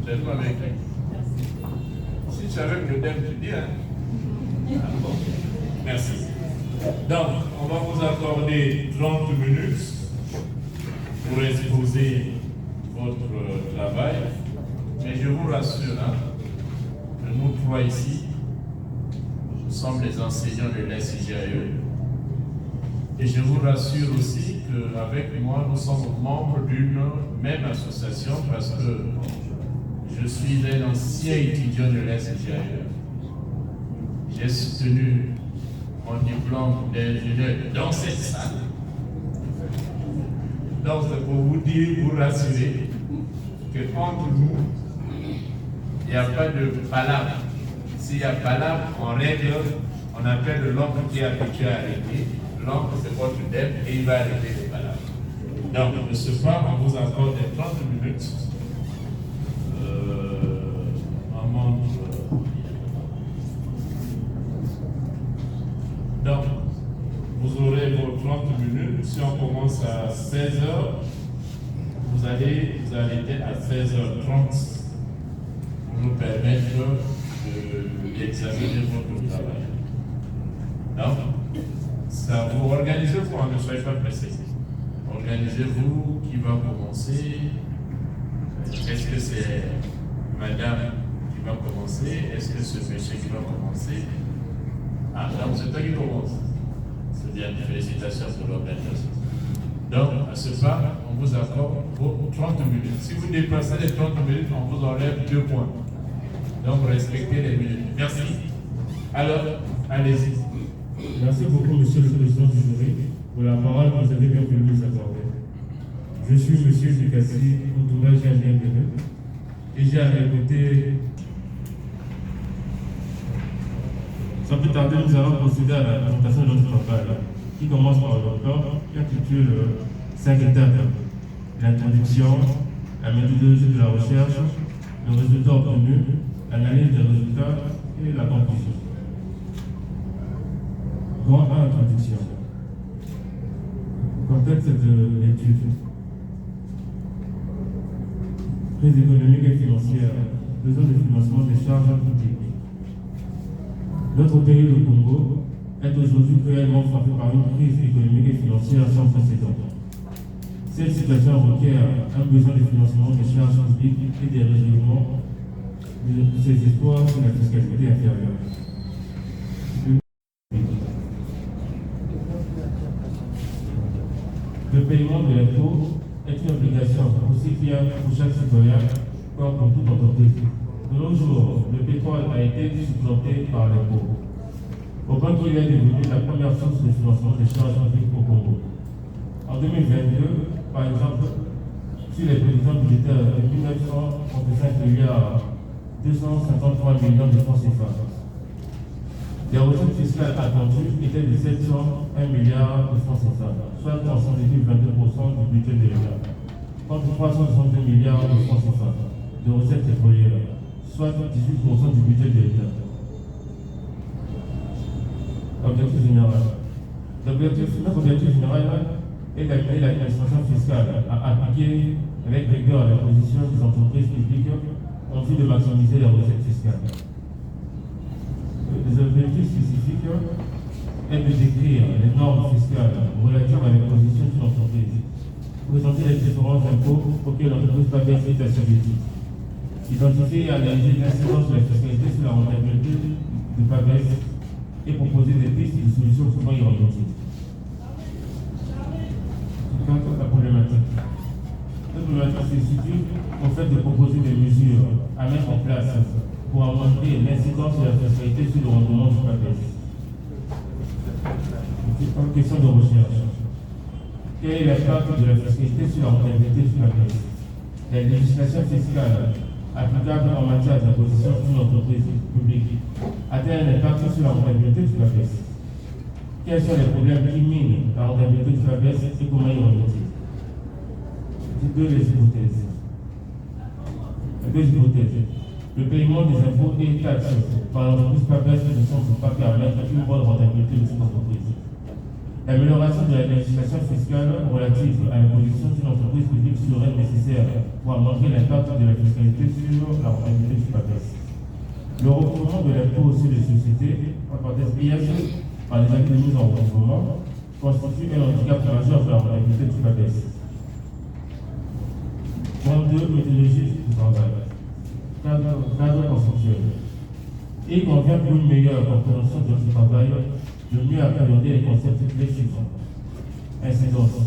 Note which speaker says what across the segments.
Speaker 1: Peut-être pas avec lui. Si tu es avec le thème, tu dis, hein? Ah, bon. Merci. Donc, on va vous accorder 30 minutes pour exposer votre travail. Mais je vous rassure, hein, nous trois ici, nous sommes les enseignants de l'SIGAE. Et je vous rassure aussi qu'avec moi, nous sommes membres d'une même association parce que je suis un ancien étudiant de l'SIGAE. J'ai soutenu mon diplôme d'ingénieur dans cette salle. Donc, c'est pour vous dire, vous rassurer, qu'entre nous, il n'y a pas de palabre. S'il y a palabre, on règle, on appelle l'homme qui est habitué à arrêter. L'homme, c'est votre thème et il va arrêter les palabres. Donc, de ce pas, on vous accorde 30 minutes. On montre. Donc, vous aurez vos 30 minutes. Si on commence à 16h, vous allez vous arrêter à 16h30 pour nous permettre d'examiner votre travail. Donc, ça vous organisez-vous, ne soyez pas pressés. Organisez-vous qui va commencer. Est-ce que c'est madame qui va commencer? Est-ce que c'est monsieur qui va commencer? Ah, donc c'est toi qui commence. C'est bien, félicitations pour l'organisation. Donc, à ce pas, on vous accorde vos 30 minutes. Si vous dépassez les 30 minutes, on vous enlève 2 points. Donc, respectez les minutes. Merci. Alors, allez-y.
Speaker 2: Merci beaucoup, monsieur le président du jury, pour la parole que vous avez bien voulu nous accorder. Je suis monsieur Dukassi, entourage ingénieur et j'ai à mes côtés. Sans plus tarder, nous allons procéder à la présentation de notre travail, qui commence par le plan qui intitule 5 étapes. L'introduction, la méthodologie de la recherche, le résultat obtenu, l'analyse des résultats et la conclusion. Grand 1, introduction. Contexte de l'étude. Crise économique et financière, besoin de financement des charges publiques. Notre pays, le Congo, est aujourd'hui cruellement frappé par une crise économique et financière sans précédent. Cette situation requiert un besoin de financement des charges publiques et des règlements de ses espoirs sur la fiscalité inférieure. Le paiement de l'impôt est une obligation aussi bien pour chaque citoyen comme pour toute entreprise. De nos jours, le pétrole a été supplanté par l'impôt, au point qu'il est devenu la première source de financement des charges publiques au Congo. En 2022, par exemple, sur les prévisions budgétaires de 1935 milliards 253 millions de francs CFA, les recettes fiscales attendues étaient de 701 milliards de francs CFA, soit 3,22% du budget de l'État, contre 362 milliards de francs CFA de recettes pétrolières, soit 18% du budget de l'État. Objectif général. Notre objectif général est d'amener l'administration fiscale à appliquer avec rigueur les positions des entreprises publiques en vue de maximiser les recettes fiscales. Les objectifs spécifiques est de décrire les normes fiscales relatives à l'imposition d'une entreprise, présenter les différents impôts auxquels l'entreprise PABES est assujettie, identifier et analyser l'incidence de la fiscalité sur la rentabilité de PABES et proposer des pistes de solutions pouvant y remonter. La problématique. Cette problématique se situe au fait de proposer des mesures à mettre en place pour augmenter l'incidence de la fiscalité sur le rendement du PABES. Une question de recherche. Quel est l'impact de la fiscalité sur la rentabilité du PABES? La législation fiscale applicable en matière d'imposition sur une entreprise publique a-t-elle un impact sur la rentabilité du PABES? Quels sont les problèmes qui minent la rentabilité du PABES et comment y remonter? Deux les hypothèses. Deux hypothèses. Le paiement des impôts et taxes par l'entreprise PABES ne semble pas permettre une bonne rentabilité de cette entreprise. L'amélioration de la législation fiscale relative à l'imposition d'une entreprise publique serait nécessaire pour amortir l'impact de la fiscalité sur la rentabilité du PAPES. Le recouvrement de l'impôt sur les sociétés, en parenthèse IS, par les actes de mise en recouvrement, constitue un handicap majeur pour la rentabilité du PAPES. Point 2, méthodologie du travail. Cadre conceptuel. Il convient pour une meilleure compréhension de notre travail de mieux appréhender les concepts clés suivants. Incidence.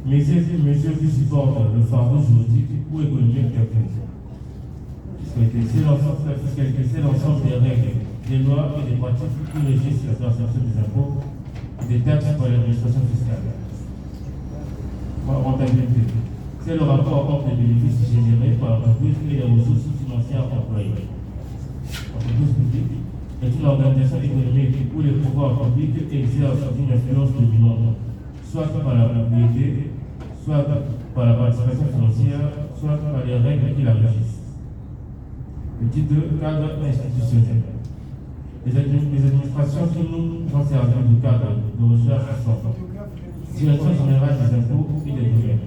Speaker 2: Mesures qui supportent le fardeau juridique ou économique d'un pays. La fiscalité, c'est l'ensemble des règles, des lois et des pratiques qui régissent la perception des impôts et des taxes par l'administration fiscale. Rentabilité. C'est le rapport entre les bénéfices générés par l'entreprise et les ressources financières employées. L'entreprise publique est une organisation économique où les pouvoirs publics exercent une influence dominante, soit par la propriété, soit par la participation financière, soit par les règles qui la régissent. Petit 2, cadre institutionnel. Les administrations qui nous ont servi de cadre de recherche sont Direction générale des impôts et des domaines,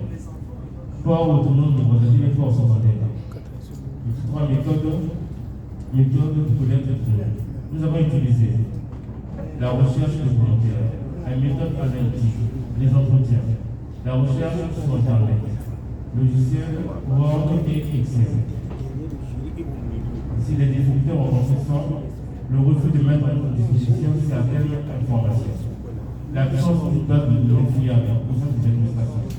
Speaker 2: port autonome de Brazzaville et port secondaire. Petit 3, méthode de collecte de données. Nous avons utilisé la recherche de volontaires, la méthode analytique, les entretiens, la recherche sur Internet, logiciels Word et Excel. Si les difficultés rencontrées sont le refus de mettre à notre disposition certaines informations, l'absence du peuple de données fiables au sein des administrations,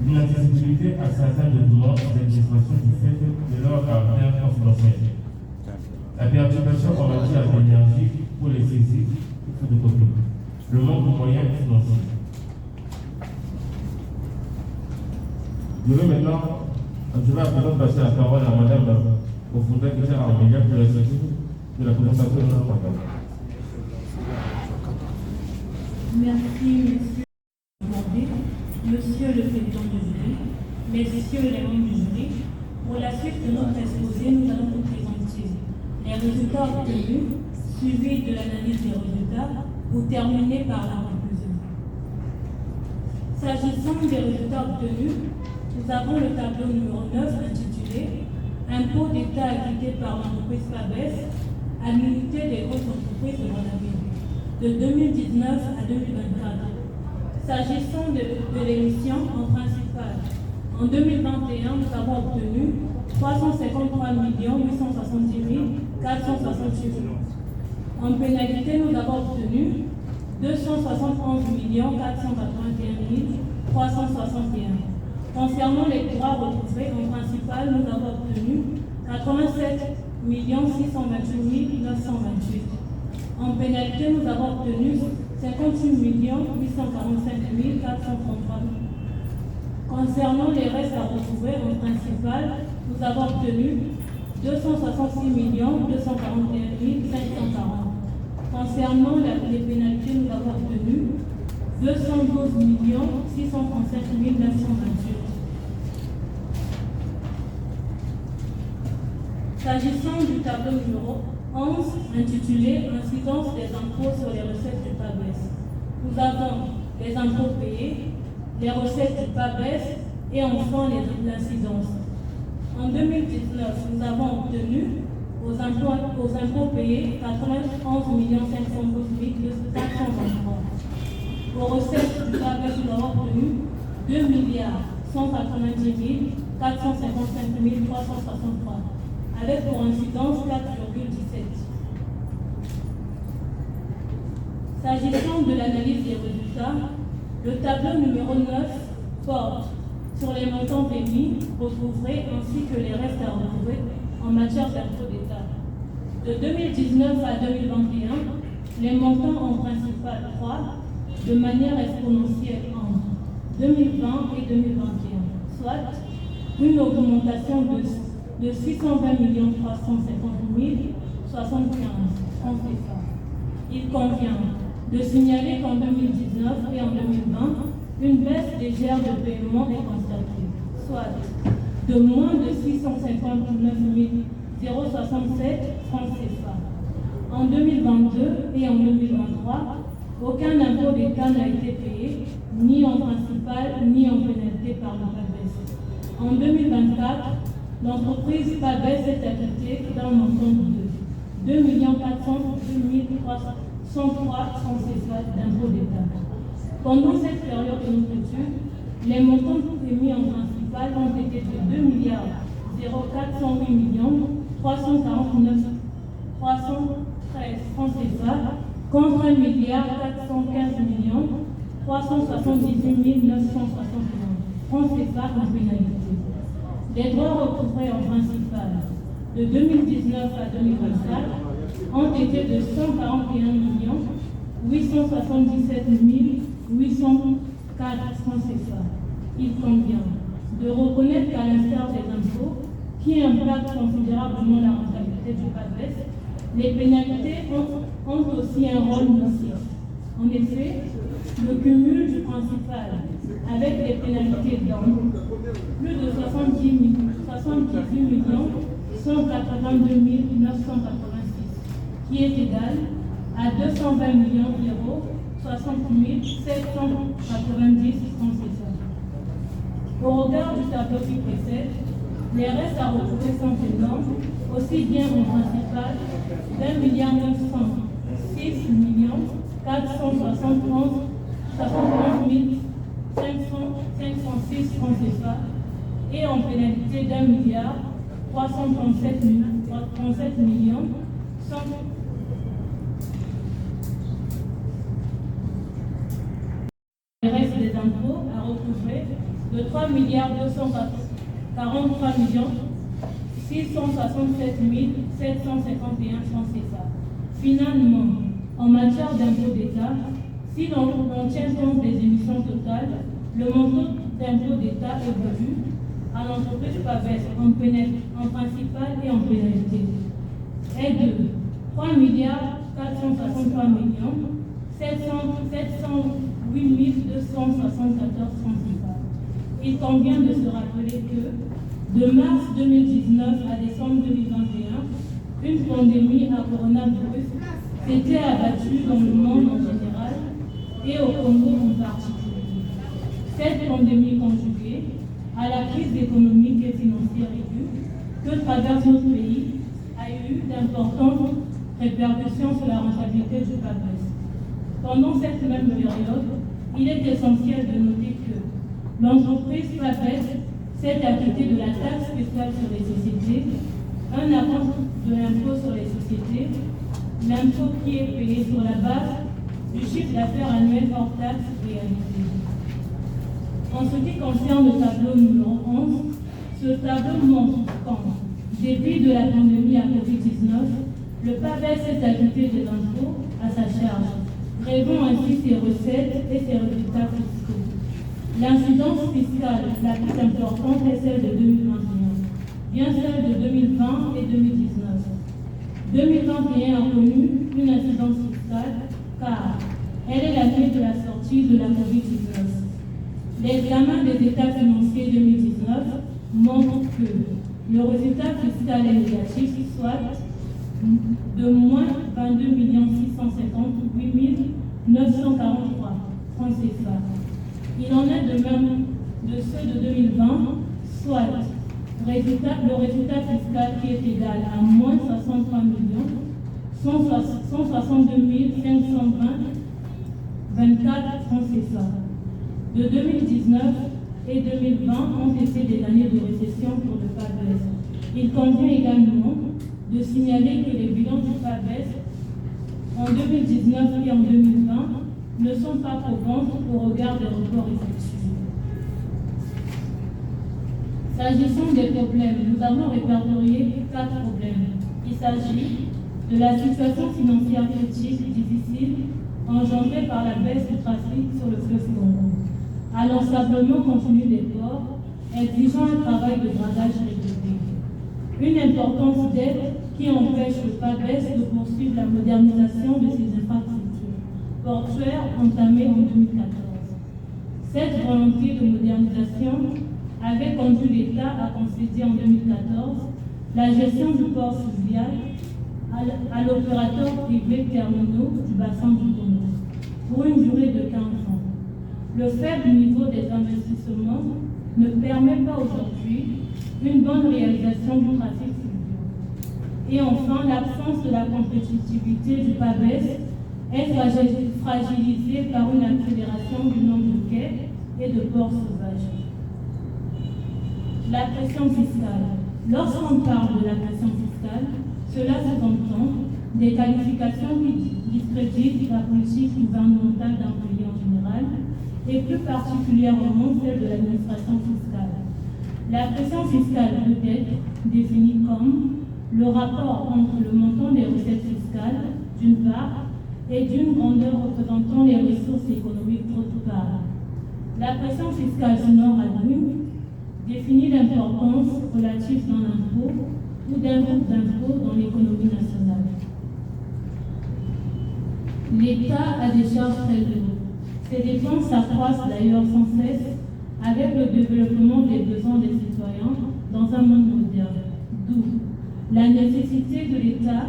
Speaker 2: l'inaccessibilité à certains documents des administrations du fait de leur caractère confidentiel, la perturbation en matière d'énergie pour les saisies de copies, le manque de moyens financiers. Je vais à présent passer la parole à Madame Ofounda Ketia Armélia pour la suite de la présentation de notre travail.
Speaker 3: Merci, Monsieur le Président du jury, Messieurs les membres du jury. Pour la suite de notre exposé, nous allons vous présenter les résultats obtenus, suivis de l'analyse des résultats, pour terminer par la conclusion. S'agissant des résultats obtenus, nous avons le tableau numéro 9 intitulé Impôt d'État acquitté par l'entreprise PABES à l'unité des grosses entreprises de Brazzaville, de 2019 à 2024. S'agissant de l'émission en principal, en 2021, nous avons obtenu 353 870 468 euros. En pénalité, nous avons obtenu 271 481 361. Concernant les droits retrouvés en principal, nous avons obtenu 87 628 928. En pénalité, nous avons obtenu 58 845 433. Concernant les restes à retrouver en principal, nous avons obtenu 266 241 540. Concernant les pénalités, nous avons obtenu 212 635 928. S'agissant du tableau numéro 11, intitulé Incidence des impôts sur les recettes du PABES, nous avons les impôts payés, les recettes du PABES et enfin l'incidence. En 2019, nous avons obtenu aux impôts payés 91 512 423. Aux recettes du PABES, nous avons obtenu 2 190 455 363, avec pour incidence 4,17. S'agissant de l'analyse des résultats, le tableau numéro 9 porte sur les montants émis, recouvrés ainsi que les restes à recouvrer en matière d'impôt d'État. De 2019 à 2021, les montants en principal croissent de manière exponentielle entre 2020 et 2021, soit une augmentation de 620 350 075 francs CFA. Il convient de signaler qu'en 2019 et en 2020, une baisse légère de paiement est constatée, soit de moins de 659 067 francs CFA. En 2022 et en 2023, aucun impôt d'État n'a été payé, ni en principal, ni en pénalité par le PABES. En 2024, l'entreprise PABES est acquittée d'un montant de 2 402 303 francs CFA d'impôts d'État. Pendant cette période de notre étude, les montants émis en principal ont été de 2 408 349 313 francs CFA contre 1 415 378 961 francs CFA en pénalité. Les droits recouvrés en principal de 2019 à 2024 ont été de 141 877 804 francs CFA. Il convient de reconnaître qu'à l'instar des impôts, qui impactent considérablement la rentabilité du PABES, les pénalités ont aussi un rôle nocif. En effet, le cumul du principal avec les pénalités dans plus de 78 182 986, qui est égal à 220 millions d'euros, 60 790 francs CFA. Au regard du tableau qui précède, les restes à retrouver sont énormes, aussi bien en principal d'1 906 471 506 francs CFA et en pénalité d'1 337 millions 100 les restes des impôts à recouvrer de 3 243 667 751 francs CFA. Finalement, en matière d'impôts d'État, si l'on tient compte des émissions totales, le montant d'impôts d'État évolue à l'entreprise PABES en principal et en pénalité est de 3 463 708 274 francs CFA. Il convient de se rappeler que de mars 2019 à décembre 2021, une pandémie à coronavirus s'était abattue dans le monde en général et au Congo en particulier. Cette pandémie conjuguée à la crise économique et financière aiguë que traverse notre pays a eu d'importantes répercussions sur la rentabilité du PABES. Pendant cette même période, il est essentiel de noter que l'entreprise PABES s'est acquittée de la taxe spéciale sur les sociétés, un acompte de l'impôt sur les sociétés, l'impôt qui est payé sur la base du chiffre d'affaires annuel hors taxe réalisé. En ce qui concerne le tableau numéro 11, ce tableau montre qu'en dépit de la pandémie à Covid-19, le PABES s'est acquitté des impôts à sa charge, grevant ainsi ses recettes et ses résultats fiscaux. L'incidence fiscale la plus importante est celle de 2021, bien celle de 2020 et 2019. 2021 a connu une incidence fiscale car elle est l'année de la sortie de la Covid-19. L'examen des états financiers 2019 montre que le résultat fiscal est négatif, soit de moins 22 658 943 francs CFA. Il en est de même de ceux de 2020, soit le résultat fiscal qui est égal à moins 63 162 520 24 francs CFA. De 2019 et 2020 ont été des années de récession pour le PABES. Il convient également de signaler que les bilans du PABES en 2019 et en 2020 ne sont pas probants au regard des reports effectués. S'agissant des problèmes, nous avons répertorié 4 problèmes. Il s'agit de la situation financière critique difficile engendrée par la baisse du trafic sur le fleuve Congo, à l'ensablement continu des ports, exigeant un travail de gradage régulier. Une importance d'aide qui empêche le PABES de poursuivre la modernisation de ses infrastructures portuaires entamée en 2014. Cette volonté de modernisation avait conduit l'État à concéder en 2014 la gestion du port fluvial à l'opérateur privé terminaux du bassin du Congo. pour une durée de 15 ans. Le faible niveau des investissements ne permet pas aujourd'hui une bonne réalisation du trafic fluvial. Et enfin, l'absence de la compétitivité du PABES est fragilisée par une accélération du nombre de quais et de ports sauvages. La pression fiscale. Lorsqu'on parle de la pression fiscale, cela sous-entend des qualifications qui discréditent la politique gouvernementale d'un pays en général, et plus particulièrement celle de l'administration fiscale. La pression fiscale peut être définie comme le rapport entre le montant des recettes fiscales, d'une part, et d'une grandeur représentant les ressources économiques, d'autre part. La pression fiscale sonore à l'une définit l'importance relative d'un impôt ou d'un groupe d'impôts dans l'économie nationale. L'État a des charges très lourdes. Ces dépenses s'accroissent d'ailleurs sans cesse avec le développement des besoins des citoyens dans un monde moderne. D'où la nécessité de l'État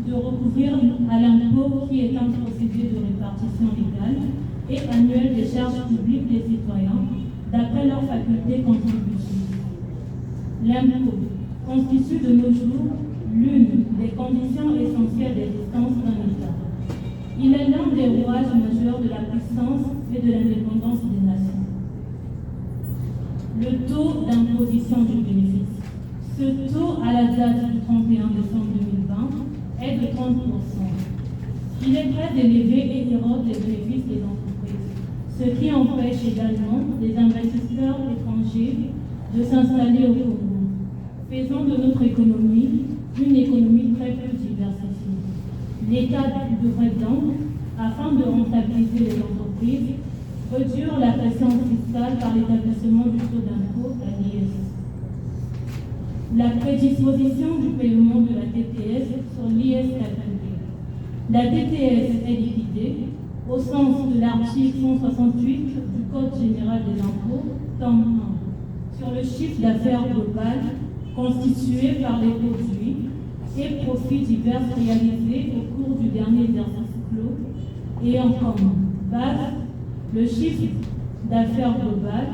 Speaker 3: de recourir à l'impôt qui est un procédé de répartition légale et annuelle des charges publiques des citoyens d'après leurs facultés contributives. L'impôt constitue de nos jours l'une des conditions essentielles d'existence d'un État. Il est l'un des rouages majeurs de la puissance et de l'indépendance des nations. Le taux d'imposition du bénéfice. Ce taux, à la date du 31 décembre 2020, est de 30%. Il est très élevé et érode les bénéfices des entreprises, ce qui empêche également les investisseurs étrangers de s'installer au Congo, faisant de notre économie une économie très peu diversifiée. L'État devrait donc, afin de rentabiliser les entreprises, réduire la pression fiscale par l'établissement du taux d'impôt à l'IS. La prédisposition du paiement de la TTS sur l'IS calculé. La TTS est liquidée au sens de l'article 168 du Code général des impôts, tome 1, sur le chiffre d'affaires global constitué par les produits et profits divers réalisés au cours du dernier exercice clos et en comme base le chiffre d'affaires global.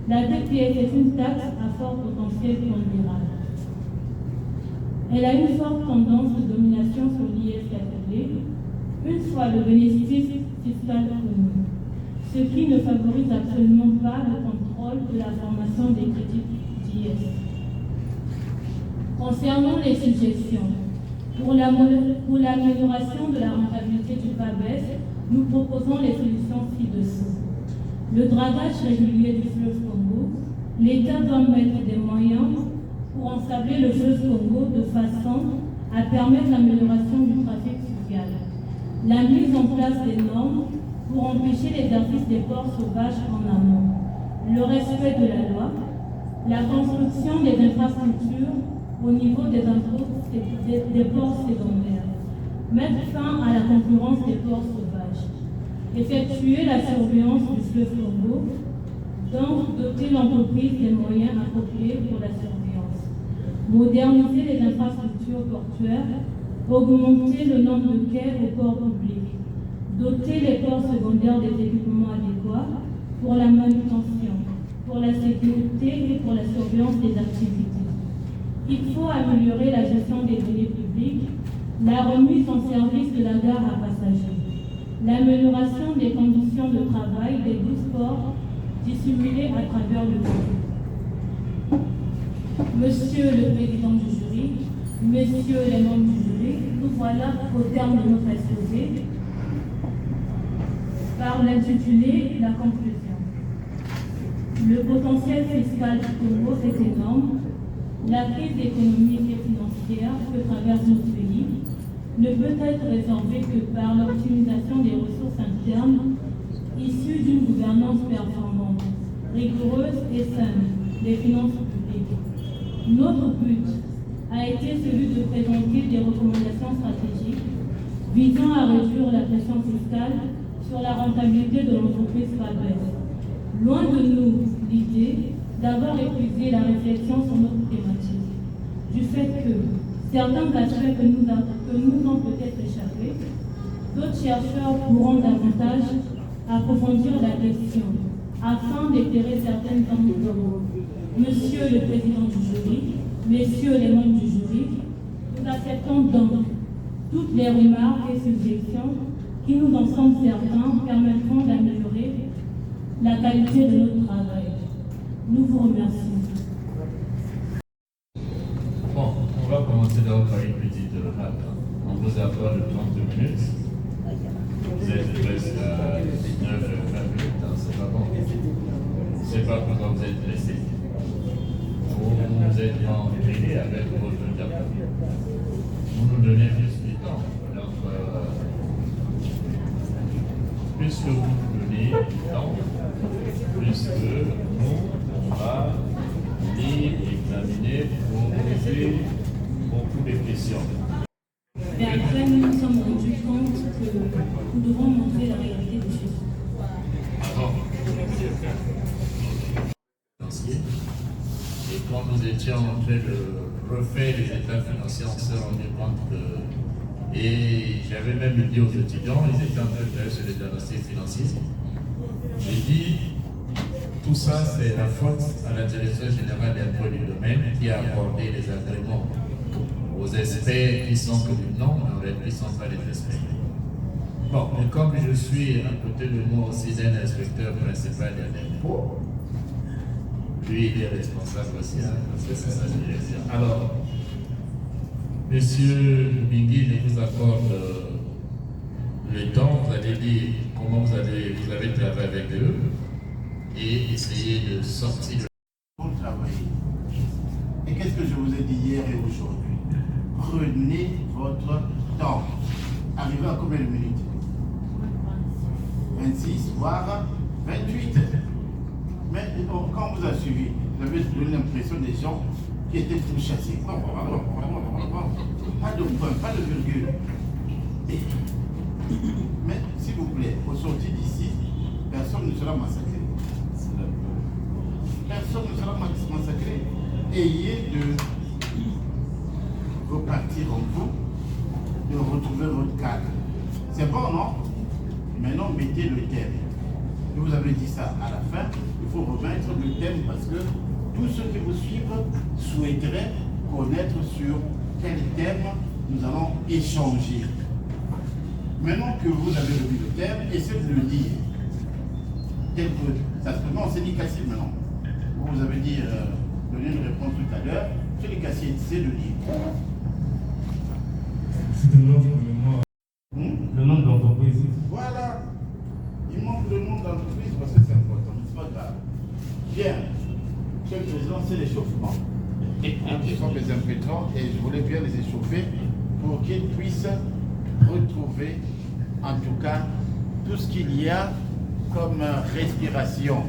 Speaker 3: La TTS est une taxe à fort potentiel pondéral. Elle a une forte tendance de domination sur l'IS calculé une fois le bénéfice fiscal connu, ce qui ne favorise absolument pas le contrôle de la formation des crédits d'IS. Concernant les suggestions, pour l'amélioration de la rentabilité du PABES, nous proposons les solutions ci-dessous. Le dragage régulier du fleuve Congo, l'État doit mettre des moyens pour ensabler le fleuve Congo de façon à permettre l'amélioration du trafic fluvial. La mise en place des normes pour empêcher l'exercice des ports sauvages en amont. Le respect de la loi, la construction des infrastructures au niveau des ports secondaires, mettre fin à la concurrence des ports sauvages, effectuer la surveillance du fleuve Congo, donc doter l'entreprise des moyens appropriés pour la surveillance, moderniser les infrastructures portuaires, augmenter le nombre de quais aux ports publics, doter les ports secondaires des équipements adéquats pour la manutention, pour la sécurité et pour la surveillance des activités. Il faut améliorer la gestion des données publiques, la remise en service de la gare à passagers, l'amélioration des conditions de travail des 12 ports dissimulés à travers le monde. Monsieur le Président du jury, Messieurs les membres du jury, nous voilà au terme de notre exposé par l'intitulé La conclusion. Le potentiel fiscal du Congo est énorme. La crise économique et financière que traverse notre pays ne peut être résorbée que par l'optimisation des ressources internes issues d'une gouvernance performante, rigoureuse et saine des finances publiques. Notre but a été celui de présenter des recommandations stratégiques visant à réduire la pression fiscale sur la rentabilité de l'entreprise PABES. Loin de nous l'idée d'avoir épuisé la réflexion sur notre thématique, du fait que certains aspects que nous ont peut-être échappé D'autres chercheurs pourront davantage approfondir la question afin d'éclairer certaines conclusions. Monsieur le Président du jury, Messieurs les membres du jury, nous acceptons donc toutes les remarques et suggestions qui nous en sommes certains permettront d'améliorer la qualité de notre travail. Nous vous remercions.
Speaker 1: Bon, on va commencer d'abord par une petite remarque. On vous accorde 30 minutes. Vous êtes presque à 19, 20 minutes, hein, c'est pas bon. C'est pas pourquoi vous êtes blessé. Vous êtes en délai avec votre diable. Vous nous donnez plus du temps. Donc, puisque vous nous donnez du temps, puisque nous, on va lire, examiner, poser beaucoup de questions.
Speaker 3: Mais après, nous nous sommes rendus compte que nous devons montrer la réalité des choses.
Speaker 1: Et quand nous étions en train de refaire les états financiers, on s'est rendu compte que. Et j'avais même dit aux étudiants, ils étaient en train de faire sur les diagnostics financiers. J'ai dit, tout ça, c'est la faute à la direction générale des impôts du domaine qui a accordé les agréments aux experts qui sont que du nom, mais en réalité, qui ne sont pas des experts. Bon, et comme je suis à côté de moi aussi d'un inspecteur principal des impôts, lui, il est responsable aussi, hein, parce que c'est sa direction. Alors, Monsieur Bingui, je vous accorde le temps, vous allez dire comment vous avez travaillé avec eux et essayer de sortir de...
Speaker 4: Pour travailler. Et qu'est-ce que je vous ai dit hier et aujourd'hui? Prenez votre temps. Arrivez à combien de minutes? 26, voire 28. Mais quand on vous a suivi, vous avez donné l'impression des gens qui étaient tout chassés. Pas de point, pas de virgule. Mais s'il vous plaît, au sortir d'ici, personne ne sera massacré. Personne ne sera massacré. Ayez de repartir en vous, de retrouver votre cadre. C'est bon, non? Maintenant, mettez le thème. Je vous avais dit ça à la fin, il faut remettre le thème parce que tous ceux qui vous suivent souhaiteraient connaître sur quel thème nous allons échanger. Maintenant que vous avez revu le thème, essayez de le dire. Tel que ça se passe, non, c'est Nikassi maintenant. Vous avez dit, donné une réponse tout à l'heure, c'est Nikassi, essayez de le dire.
Speaker 2: C'est le nom de l'entreprise.
Speaker 4: Voilà. Il manque le nom d'entreprise parce que c'est important, mais c'est pas grave. Bien. Monsieur le Président, c'est l'échauffement. Ce sont mes impétrants et je voulais bien les échauffer pour qu'ils puissent retrouver, en tout cas, tout ce qu'il y a comme respiration.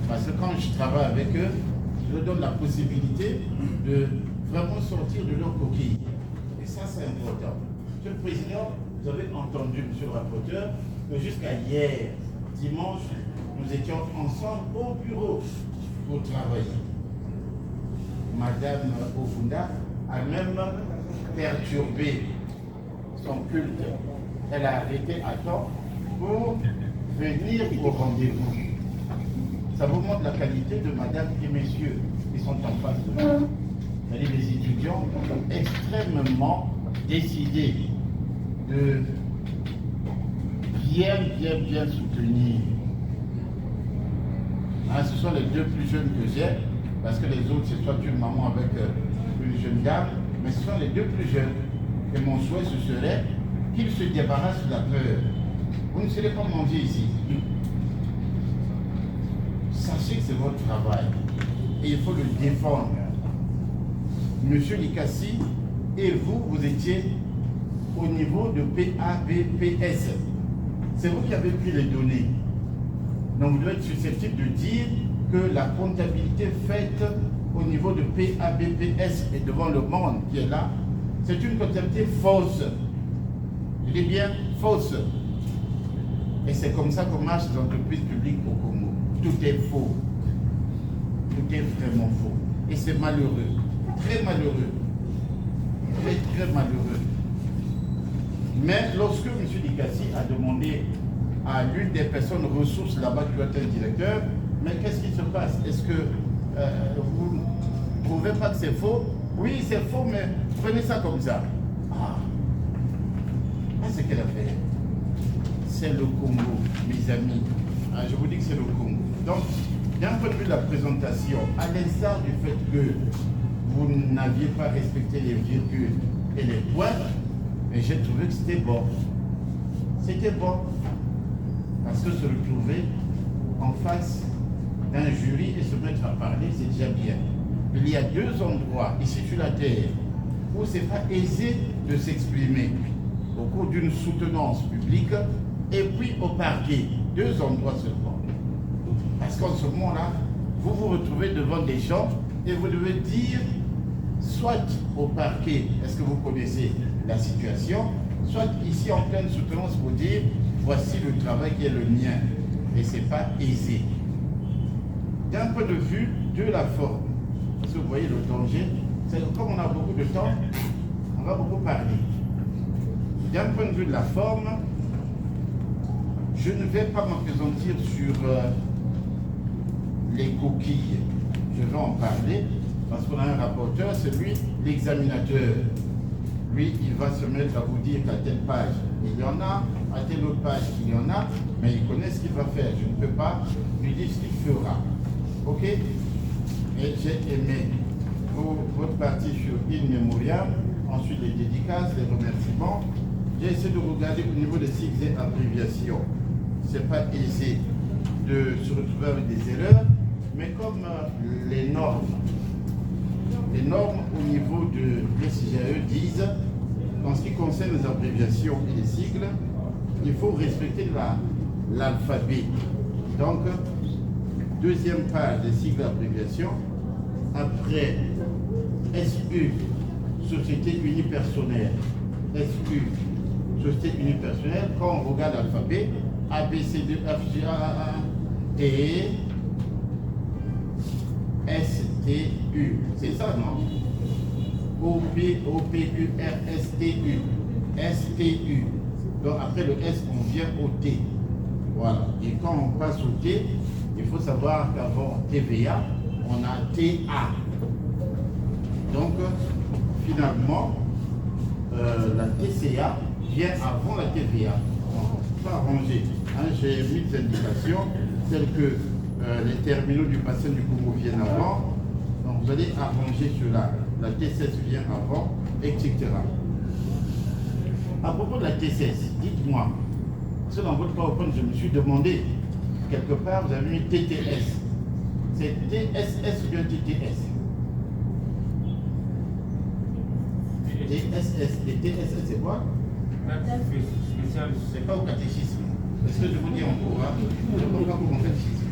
Speaker 4: Parce que quand je travaille avec eux, je leur donne la possibilité de vraiment sortir de leur coquille. Et ça, c'est important. Monsieur le Président, vous avez entendu, monsieur le rapporteur, que jusqu'à hier, dimanche, nous étions ensemble au bureau pour travailler. Madame Ofunda a même perturbé son culte. Elle a arrêté à temps pour venir au rendez-vous. Ça vous montre la qualité de madame et messieurs qui sont en face de nous. C'est-à-dire les étudiants extrêmement décidés de bien soutenir. Hein, ce sont les deux plus jeunes que j'ai, parce que les autres, c'est soit une maman avec une jeune dame, mais ce sont les deux plus jeunes. Et mon souhait, ce serait qu'ils se débarrassent de la peur. Vous ne serez pas manger ici. Sachez que c'est votre travail et il faut le défendre. Monsieur Nikassi, et vous, vous étiez au niveau de PABPS. C'est vous qui avez pris les données. Donc vous devez être susceptible de dire que la comptabilité faite au niveau de PABPS et devant le monde qui est là, c'est une comptabilité fausse. Je dis bien fausse. Et c'est comme ça qu'on marche les entreprises publiques au Congo. Tout est faux. Tout est vraiment faux. Et c'est malheureux. Très malheureux. Très, très malheureux. Mais lorsque M. Dikassi a demandé à l'une des personnes ressources là-bas qui doit être un directeur, mais qu'est-ce qui se passe? Est-ce que vous ne trouvez pas que c'est faux? Oui, c'est faux, mais prenez ça comme ça. Ah, c'est qu'elle a fait. C'est le Congo, mes amis. Ah, je vous dis que c'est le Congo. Donc, d'un point de vue de la présentation, à l'instar du fait que vous n'aviez pas respecté les virgules et les points, mais j'ai trouvé que c'était bon. C'était bon. Parce que se retrouver en face d'un jury et se mettre à parler, c'est déjà bien. Il y a deux endroits ici sur la terre où c'est pas aisé de s'exprimer au cours d'une soutenance publique et puis au parquet. Deux endroits seulement. Parce qu'en ce moment-là, vous vous retrouvez devant des gens et vous devez dire, soit au parquet, est-ce que vous connaissez la situation, soit ici en pleine soutenance pour dire, voici le travail qui est le mien. Et ce n'est pas aisé. D'un point de vue de la forme, parce que vous voyez le danger, c'est que comme on a beaucoup de temps, on va beaucoup parler. D'un point de vue de la forme, je ne vais pas m'appesantir sur les coquilles. Je vais en parler parce qu'on a un rapporteur, c'est lui l'examinateur. Lui, il va se mettre à vous dire qu'à telle page, il y en a, à telle autre page, il y en a, mais il connaît ce qu'il va faire. Je ne peux pas lui dire ce qu'il fera. Ok? Et j'ai aimé votre partie sur In Memoriam, ensuite les dédicaces, les remerciements. J'ai essayé de regarder au niveau des sigles et abréviations. Ce n'est pas aisé de se retrouver avec des erreurs, mais comme les normes au niveau de l'SGAE disent, en ce qui concerne les abréviations et les sigles, il faut respecter l'alphabet. Donc, deuxième page des sigles et abréviations, après SU, Société Unipersonnelle, SU, Société Unipersonnelle, quand on regarde l'alphabet, A, B, C, D, F, G, A, A, A, et S, T, U. C'est ça, non? O, P, O, P, U, R, S, T, U. S, T, U. Donc après le S, on vient au T. Voilà. Et quand on passe au T, il faut savoir qu'avant TVA, on a TA. Donc, finalement, la TCA vient avant la TVA. On va arranger. Hein, j'ai mis des indications telles que les terminaux du bassin du Congo viennent avant. Donc, vous allez arranger cela. La T16 vient avant, etc. À propos de la T16, dites-moi, parce que dans votre PowerPoint, je me suis demandé, quelque part, vous avez mis TTS. C'est TSS ou bien TTS? TSS. Et TSS, c'est quoi? C'est pas au catéchisme. Est-ce que je vous dis en cours, hein? Je ne comprends pas comment catéchisme.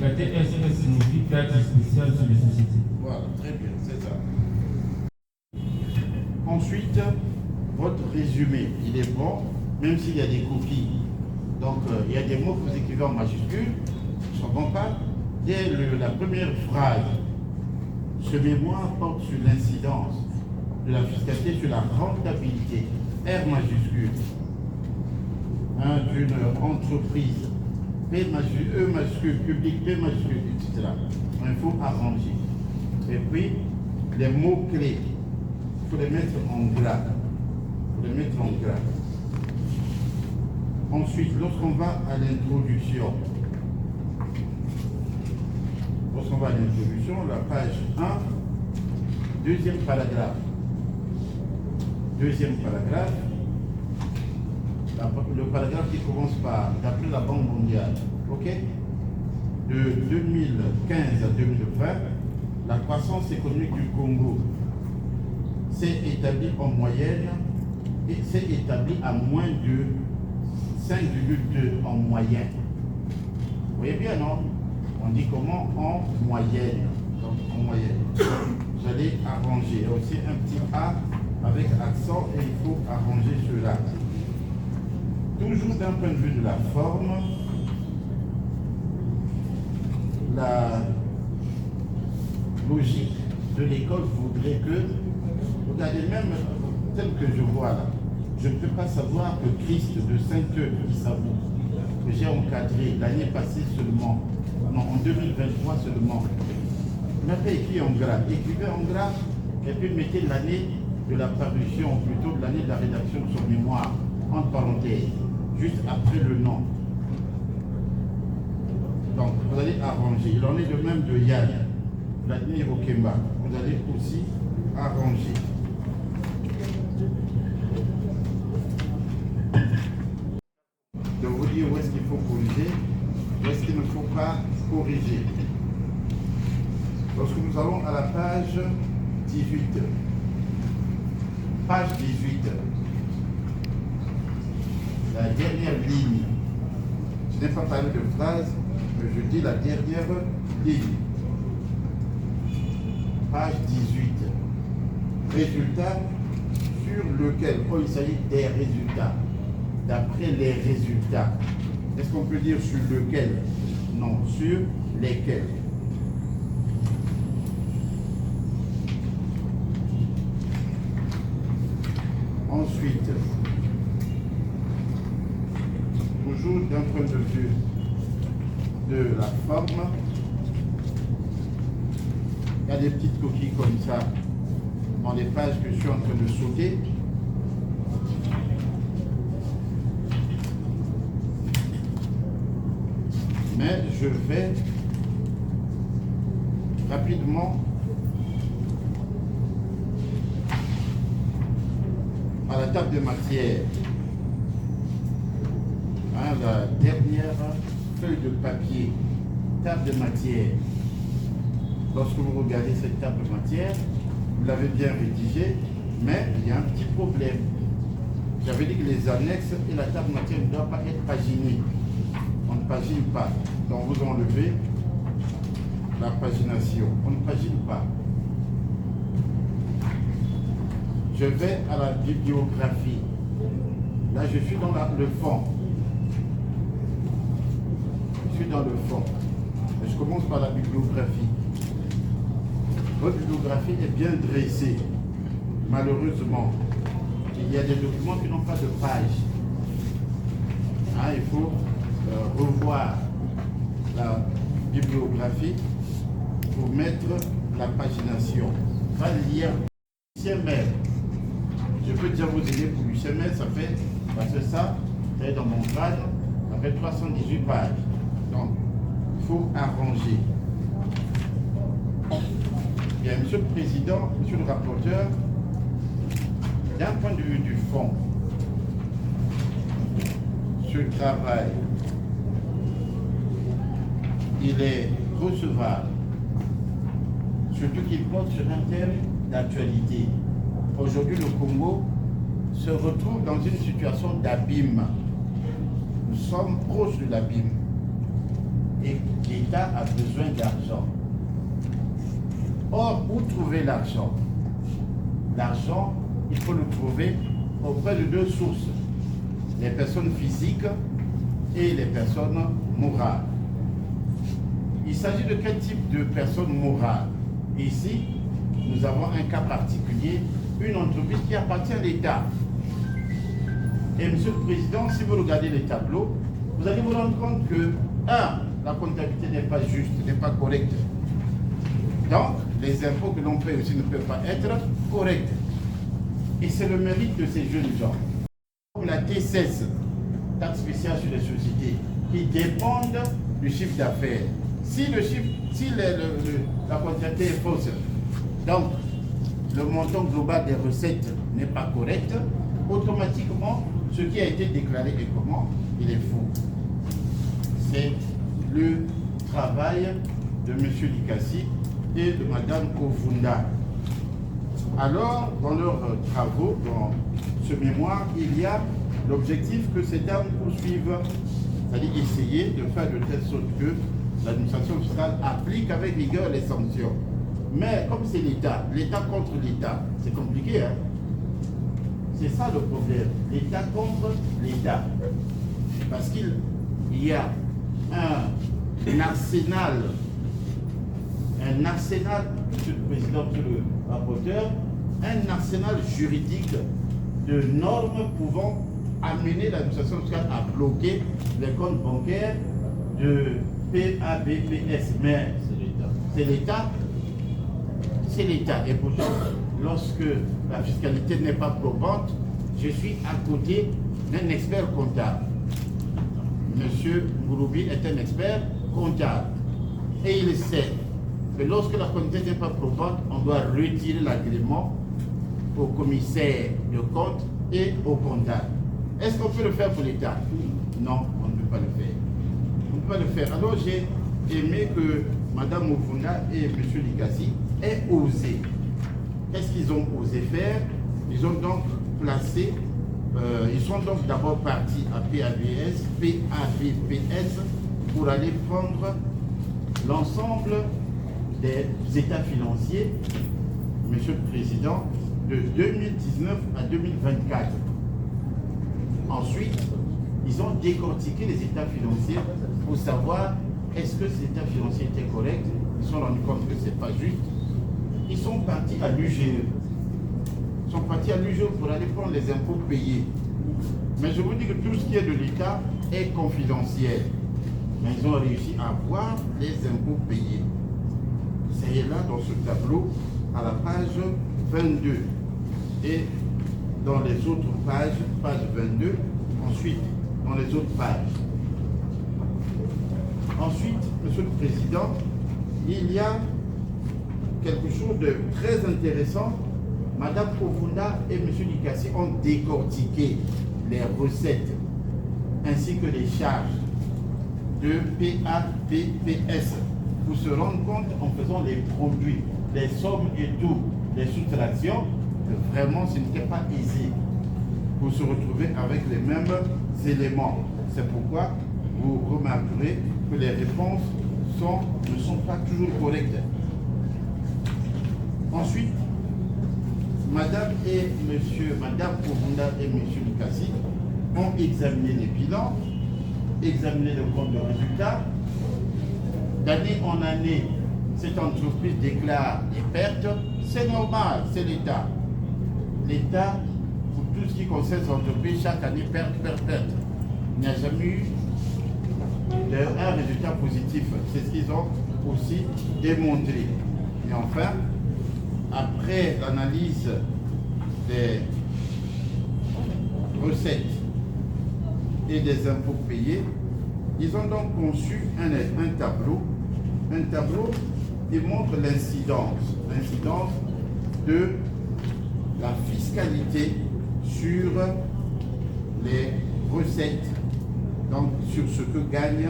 Speaker 2: La TSS signifie taxe spéciale sur les sociétés.
Speaker 4: Voilà, très bien, c'est ça. Ensuite, votre résumé, il est bon, même s'il y a des coquilles. Donc, il y a des mots que vous écrivez en majuscule, je ne comprends pas. Dès la première phrase, ce mémoire porte sur l'incidence de la fiscalité sur la rentabilité, R majuscule, hein, d'une entreprise, P majuscule, E majuscule, public, P majuscule, etc. Donc, il faut arranger. Et puis, les mots-clés, il faut les mettre en gras. Ensuite, lorsqu'on va à l'introduction, la page 1, deuxième paragraphe, le paragraphe qui commence par d'après la Banque mondiale, ok, de 2015 à 2020, la croissance économique du Congo s'est établie en moyenne et s'est établie à moins de 5,2 en moyenne. Vous voyez bien, non? On dit comment? En moyenne. Donc, en moyenne. Vous allez arranger. Il y a aussi un petit A avec accent et il faut arranger cela. Toujours d'un point de vue de la forme, la logique de l'école voudrait que, regardez même tel que je vois là, je ne peux pas savoir que Christ de Sainte-Isabou, que j'ai encadré l'année passée seulement, non, en 2023 seulement, n'a pas écrit en gras. Écrivez en gras et puis mettez l'année de la parution, plutôt de l'année de la rédaction de son mémoire, entre parenthèses, juste après le nom. Donc, vous allez arranger. Il en est de même de Yann, Vladimir Okemba. Vous allez aussi arranger. De vous dire où est-ce qu'il faut corriger, où est-ce qu'il ne faut pas corriger. Lorsque nous allons à la page 18, page 18, la dernière ligne, je n'ai pas parlé de phrase, mais je dis la dernière ligne. Page 18. Résultat sur lequel, oh, il s'agit des résultats. D'après les résultats. Est-ce qu'on peut dire sur lequel? Non, sur lesquels. Ensuite, toujours d'un point de vue de la forme, il y a des petites coquilles comme ça dans les pages que je suis en train de sauter. Mais je vais rapidement à la table de matière. Hein, la dernière feuille de papier, table de matière. Lorsque vous regardez cette table de matière, vous l'avez bien rédigée, mais il y a un petit problème. J'avais dit que les annexes et la table de matière ne doivent pas être paginées. On ne pagine pas. Donc vous enlevez la pagination. On ne pagine pas. Je vais à la bibliographie. Là, je suis dans le fond. Je suis dans le fond. Et je commence par la bibliographie. Votre bibliographie est bien dressée. Malheureusement, il y a des documents qui n'ont pas de page. Hein, il faut revoir la bibliographie pour mettre la pagination. Va lire Lucien Maire. Je peux déjà vous aider pour Lucien Maire, ça fait, parce que ça, c'est dans mon grade, ça fait 318 pages. Donc, il faut arranger. Bien, Monsieur le Président, Monsieur le rapporteur, d'un point de vue du fond, ce travail, il est recevable, surtout qu'il porte sur un thème d'actualité. Aujourd'hui, le Congo se retrouve dans une situation d'abîme. Nous sommes proches de l'abîme. Et l'État a besoin d'argent. Or, où trouver l'argent? L'argent, il faut le trouver auprès de deux sources. Les personnes physiques et les personnes morales. Il s'agit de quel type de personnes morales? Ici, nous avons un cas particulier, une entreprise qui appartient à l'État. Et Monsieur le Président, si vous regardez les tableaux, vous allez vous rendre compte que, la comptabilité n'est pas juste, n'est pas correcte. Donc, les impôts que l'on paie aussi ne peuvent pas être corrects. Et c'est le mérite de ces jeunes gens. Comme la T16, taxe spéciale sur les sociétés, qui dépendent du chiffre d'affaires. Si le chiffre, si la comptabilité est fausse, donc le montant global des recettes n'est pas correct, automatiquement, ce qui a été déclaré est comment? Il est faux. C'est le travail de M. Likasi et de Mme Kovunda. Alors, dans leurs travaux, dans ce mémoire, il y a l'objectif que ces dames poursuivent, c'est-à-dire essayer de faire de telle sorte que l'administration fiscale applique avec rigueur les sanctions. Mais comme c'est l'État, l'État contre l'État, c'est compliqué, hein? C'est ça le problème. L'État contre l'État. Parce qu'il y a un arsenal, Monsieur le Président, Monsieur le rapporteur, un arsenal juridique de normes pouvant amener l'administration fiscale à bloquer les comptes bancaires de PABPS. Mais c'est l'État. C'est l'État. Et pourtant, lorsque la fiscalité n'est pas probante, je suis à côté d'un expert comptable. Monsieur Mouroubi est un expert comptable. Et il sait que lorsque la comptabilité n'est pas probante, on doit retirer l'agrément au commissaire de compte et au comptable. Est-ce qu'on peut le faire pour l'État? Non, on ne peut pas le faire. On ne peut pas le faire. Alors j'ai aimé que Mme Mofunda et M. Likasi aient osé. Qu'est-ce qu'ils ont osé faire? Ils ont donc placé, ils sont donc d'abord partis à PABPS pour aller prendre l'ensemble des états financiers, Monsieur le Président, de 2019 à 2024. Ensuite, ils ont décortiqué les états financiers pour savoir est-ce que ces états financiers étaient corrects. Ils se sont rendus compte que ce n'est pas juste. Ils sont partis à l'UGE. Ils sont partis à l'UGE pour aller prendre les impôts payés. Mais je vous dis que tout ce qui est de l'État est confidentiel. Mais ils ont réussi à voir les impôts payés. C'est là dans ce tableau, à la page 22. Et dans les autres pages, page 22, ensuite, dans les autres pages. Ensuite, Monsieur le Président, il y a quelque chose de très intéressant. Madame Mofunda et M. Likasi ont décortiqué les recettes ainsi que les charges de PABPS pour se rendre compte en faisant les produits, les sommes et tout, les soustractions, que vraiment ce n'était pas aisé pour se retrouver avec les mêmes éléments. C'est pourquoi vous remarquerez que les réponses ne sont pas toujours correctes. Ensuite, Madame Mofunda et M. Likasi ont examiné les bilans, examiné le compte de résultats. D'année en année, cette entreprise déclare des pertes. C'est normal, c'est l'État. L'État, pour tout ce qui concerne cette entreprise, chaque année, perte. Il n'y a jamais eu un résultat positif. C'est ce qu'ils ont aussi démontré. Et enfin, après l'analyse des recettes et des impôts payés, ils ont donc conçu un tableau qui montre l'incidence de la fiscalité sur les recettes, donc sur ce que gagne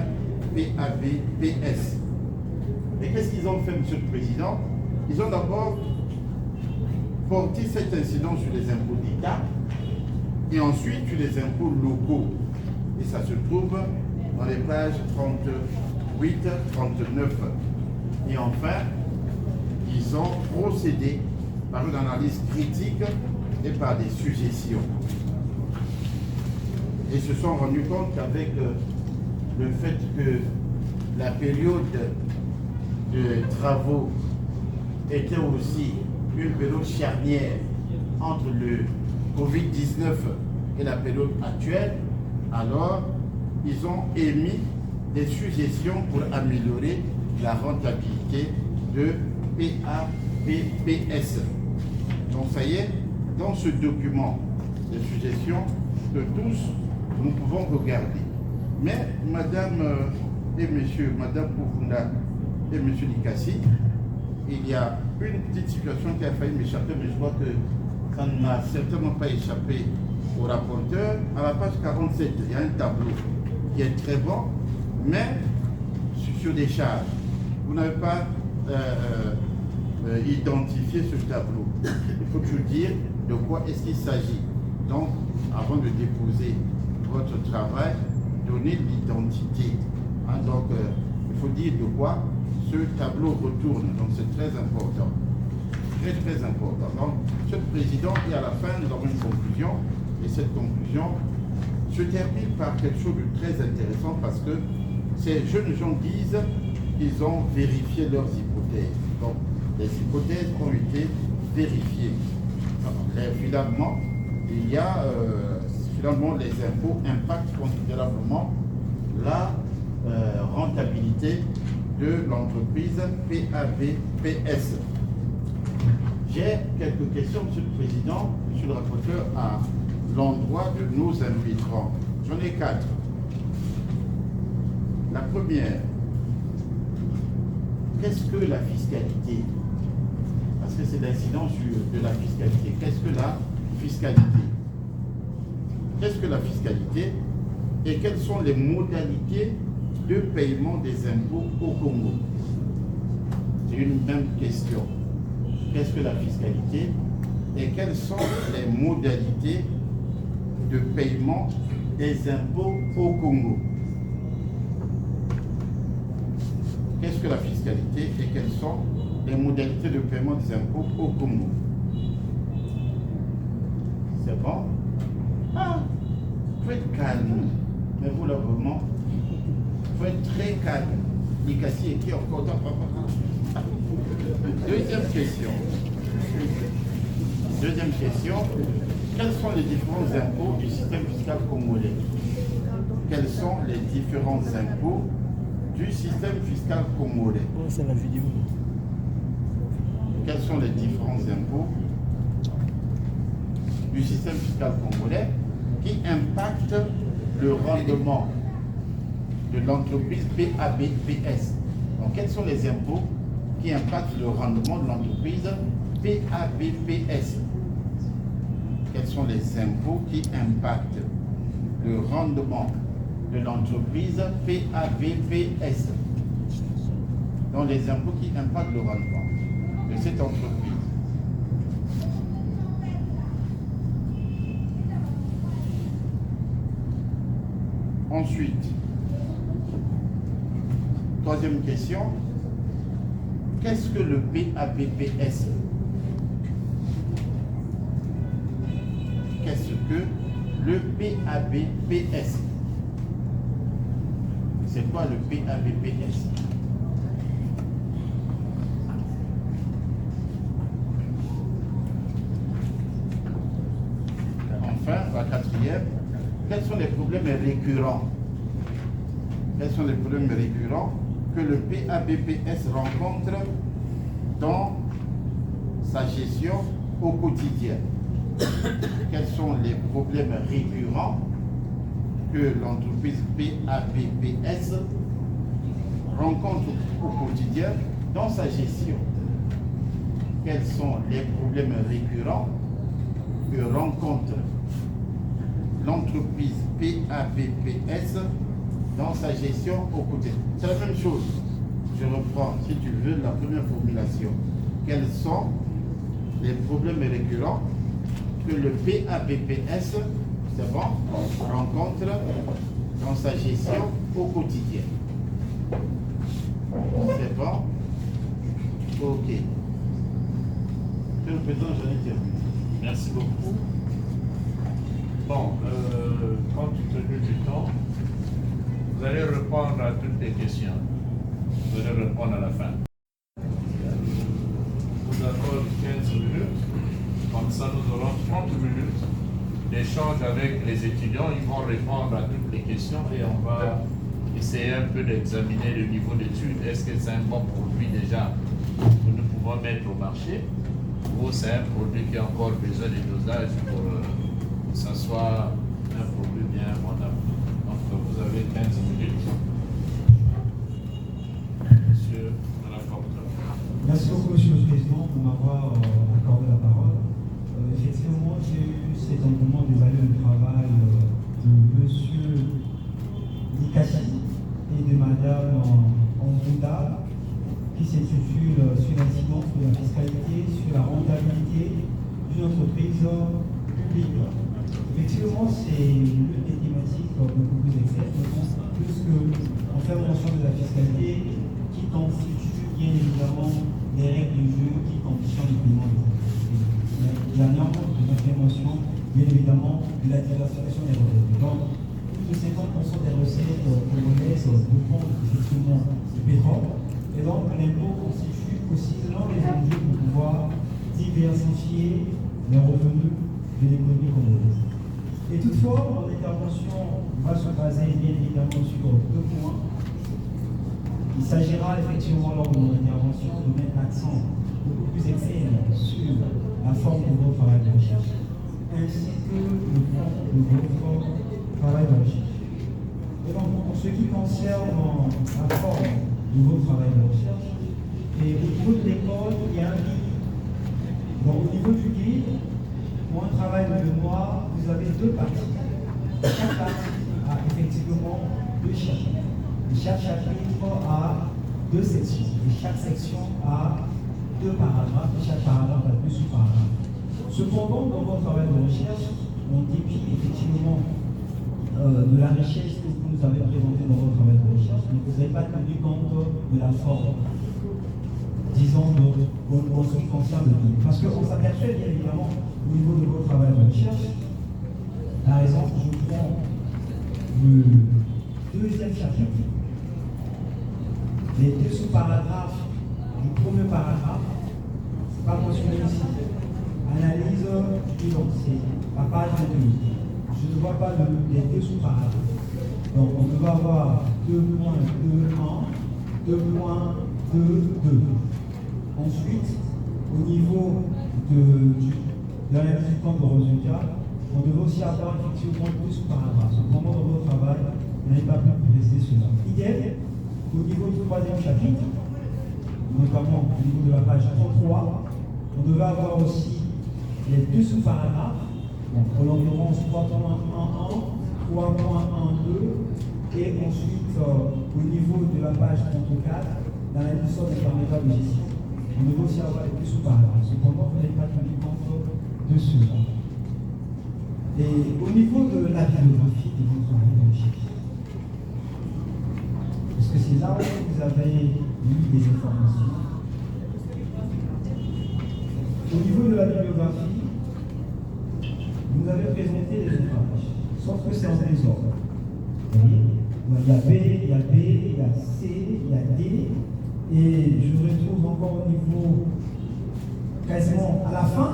Speaker 4: PABPS. Et qu'est-ce qu'ils ont fait, Monsieur le Président? Ils ont d'abord porté cette incidence sur les impôts d'État et ensuite sur les impôts locaux. Et ça se trouve dans les pages 38, 39. Et enfin, ils ont procédé par une analyse critique et par des suggestions. Et se sont rendus compte qu'avec le fait que la période de travaux était aussi une période charnière entre le Covid-19 et la période actuelle, alors ils ont émis des suggestions pour améliorer la rentabilité de PABPS. Donc ça y est, dans ce document, des suggestions que tous nous pouvons regarder. Mais Madame et Monsieur, Madame Mofunda et Monsieur Likasi, il y a une petite situation qui a failli m'échapper, mais je crois que ça n'a certainement pas échappé au rapporteur. À la page 47, il y a un tableau qui est très bon, mais sur des charges. Vous n'avez pas identifié ce tableau. Il faut toujours dire de quoi est-ce qu'il s'agit. Donc, avant de déposer votre travail, donnez l'identité. Hein, donc, il faut dire de quoi ce tableau retourne. Donc, c'est très important. Très important. Donc, Monsieur le Président, et à la fin, nous avons une conclusion. Et cette conclusion se termine par quelque chose de très intéressant parce que ces jeunes gens disent qu'ils ont vérifié leurs hypothèses. Donc, les hypothèses ont été vérifiées. Finalement, il y a finalement les impôts impactent considérablement la rentabilité de l'entreprise PABPS. J'ai quelques questions, Monsieur le Président, Monsieur le rapporteur, à l'endroit de nos invités. J'en ai 4. La première, qu'est-ce que la fiscalité? Parce que c'est l'incidence de la fiscalité. Qu'est-ce que la fiscalité? Qu'est-ce que la fiscalité? Et quelles sont les modalités de paiement des impôts au Congo? C'est une même question. Qu'est-ce que la fiscalité? Et quelles sont les modalités de paiement des impôts au Congo? Qu'est-ce que la fiscalité et quelles sont les modalités de paiement des impôts au Congo? C'est bon? Ah, il faut être calme. Mais vous là vraiment, il faut être très calme. Les cassiers qui ont encore. Deuxième question. Deuxième question. Quels sont les différents impôts du système fiscal congolais? Quels sont les différents impôts du système fiscal congolais?
Speaker 5: C'est la vidéo.
Speaker 4: Quels sont les différents impôts du système fiscal congolais qui impactent le rendement de l'entreprise PABPS? Donc, quels sont les impôts qui impactent le rendement de l'entreprise PABPS? Quels sont les impôts qui impactent le rendement de l'entreprise PABPS? Donc, les impôts qui impactent le rendement de cette entreprise. Ensuite, troisième question, qu'est-ce que le PABPS? Qu'est-ce que le PABPS? C'est quoi le PABPS? Enfin, la quatrième, quels sont les problèmes récurrents? Quels sont les problèmes récurrents que le PABPS rencontre dans sa gestion au quotidien? Quels sont les problèmes récurrents que l'entreprise PABPS rencontre au quotidien dans sa gestion? Quels sont les problèmes récurrents que rencontre l'entreprise PABPS dans sa gestion au quotidien? C'est la même chose. Je reprends, si tu veux, la première formulation. Quels sont les problèmes récurrents que le PABPS, c'est bon, rencontre dans sa gestion au quotidien? C'est bon? Ok. Monsieur le Président, j'en ai terminé.
Speaker 1: Merci beaucoup. Bon, compte tenu du temps, vous allez répondre à toutes les questions. Vous allez répondre à la fin. Je vous accorde 15 minutes. Comme ça, nous aurons 30 minutes d'échange avec les étudiants. Ils vont répondre à toutes les questions et on va essayer un peu d'examiner le niveau d'études. Est-ce que c'est un bon produit déjà que nous pouvons mettre au marché ou c'est un produit qui a encore besoin de dosage pour que ça soit un produit bien vendable. Donc vous avez 15 minutes. Monsieur le rapporteur.
Speaker 5: Merci beaucoup, Monsieur le Président, pour m'avoir accordé la parole. Effectivement, j'ai eu cet engouement des années de travail de Monsieur Nikassi et de Madame Onguta, qui s'intitule sur l'incidence de la fiscalité, sur la rentabilité d'une entreprise publique. Effectivement, c'est une des thématiques beaucoup plus exactes, puisque on fait mention de la fiscalité qui constitue bien évidemment les règles du jeu qui conditionnent le paiement des impôts. La norme de notre mention, bien évidemment, de la diversification des revenus. Donc, plus de 50% des recettes congolaises dépendent effectivement du pétrole. Et donc, l'impôt constitue aussi l'un des enjeux pour pouvoir diversifier les revenus de l'économie congolaise. Et toutefois, mon intervention va se baser bien évidemment sur 2 points. Il s'agira effectivement lors de mon intervention de mettre l'accent beaucoup plus extrême sur la forme de votre travail de recherche ainsi que le fond de votre travail de recherche. Et donc, en ce qui concerne la forme de votre travail de recherche, et au niveau de l'école, il y a un guide. Donc, au niveau du guide, pour un travail de mémoire, vous avez 2 parties. Chaque partie a effectivement 2 chapitres. Et chaque chapitre a 2 sections. Et chaque section a 2 paragraphes. Et chaque paragraphe a 2 sous-paragraphes. Cependant, dans votre travail de recherche, en dépit effectivement de la richesse que vous nous avez présentée dans votre travail de recherche, vous n'avez pas tenu compte de la forme, disons, en ce qui concerne le guide. Parce qu'on s'aperçoit bien évidemment au niveau de votre travail de recherche. Par exemple, je prends le 2e chapitre, les 2 sous-paragraphes du 1er paragraphe, c'est pas mentionné ici. Analyse du bilan, c'est la page 28. Je ne vois pas les 2 sous-paragraphes. Donc on peut avoir 2.21, 2.22. Ensuite, au niveau de l'analyse du temps de résultat, on devait aussi avoir effectivement 2 sous-paragraphes. Cependant, dans votre travail, vous n'avez pas pu préciser cela. Idem, au niveau du 3e chapitre, notamment au niveau de la page 33, on devait avoir aussi les 2 sous-paragraphes, en l'occurrence 3.11, 3.12, et ensuite au niveau de la page 34, dans la mission des paramétrages de gestion, on devait aussi avoir les 2 sous-paragraphes. Cependant, vous n'avez pas tenu compte de cela. Et au niveau de la bibliographie de votre travail de recherche, est-ce que c'est là où vous avez eu des informations? Au niveau de la bibliographie, vous avez présenté les ouvrages, sauf que c'est en désordre. Vous voyez? Il y a B, il y a B, il y a C, il y a D, et je retrouve encore au niveau, quasiment à la fin,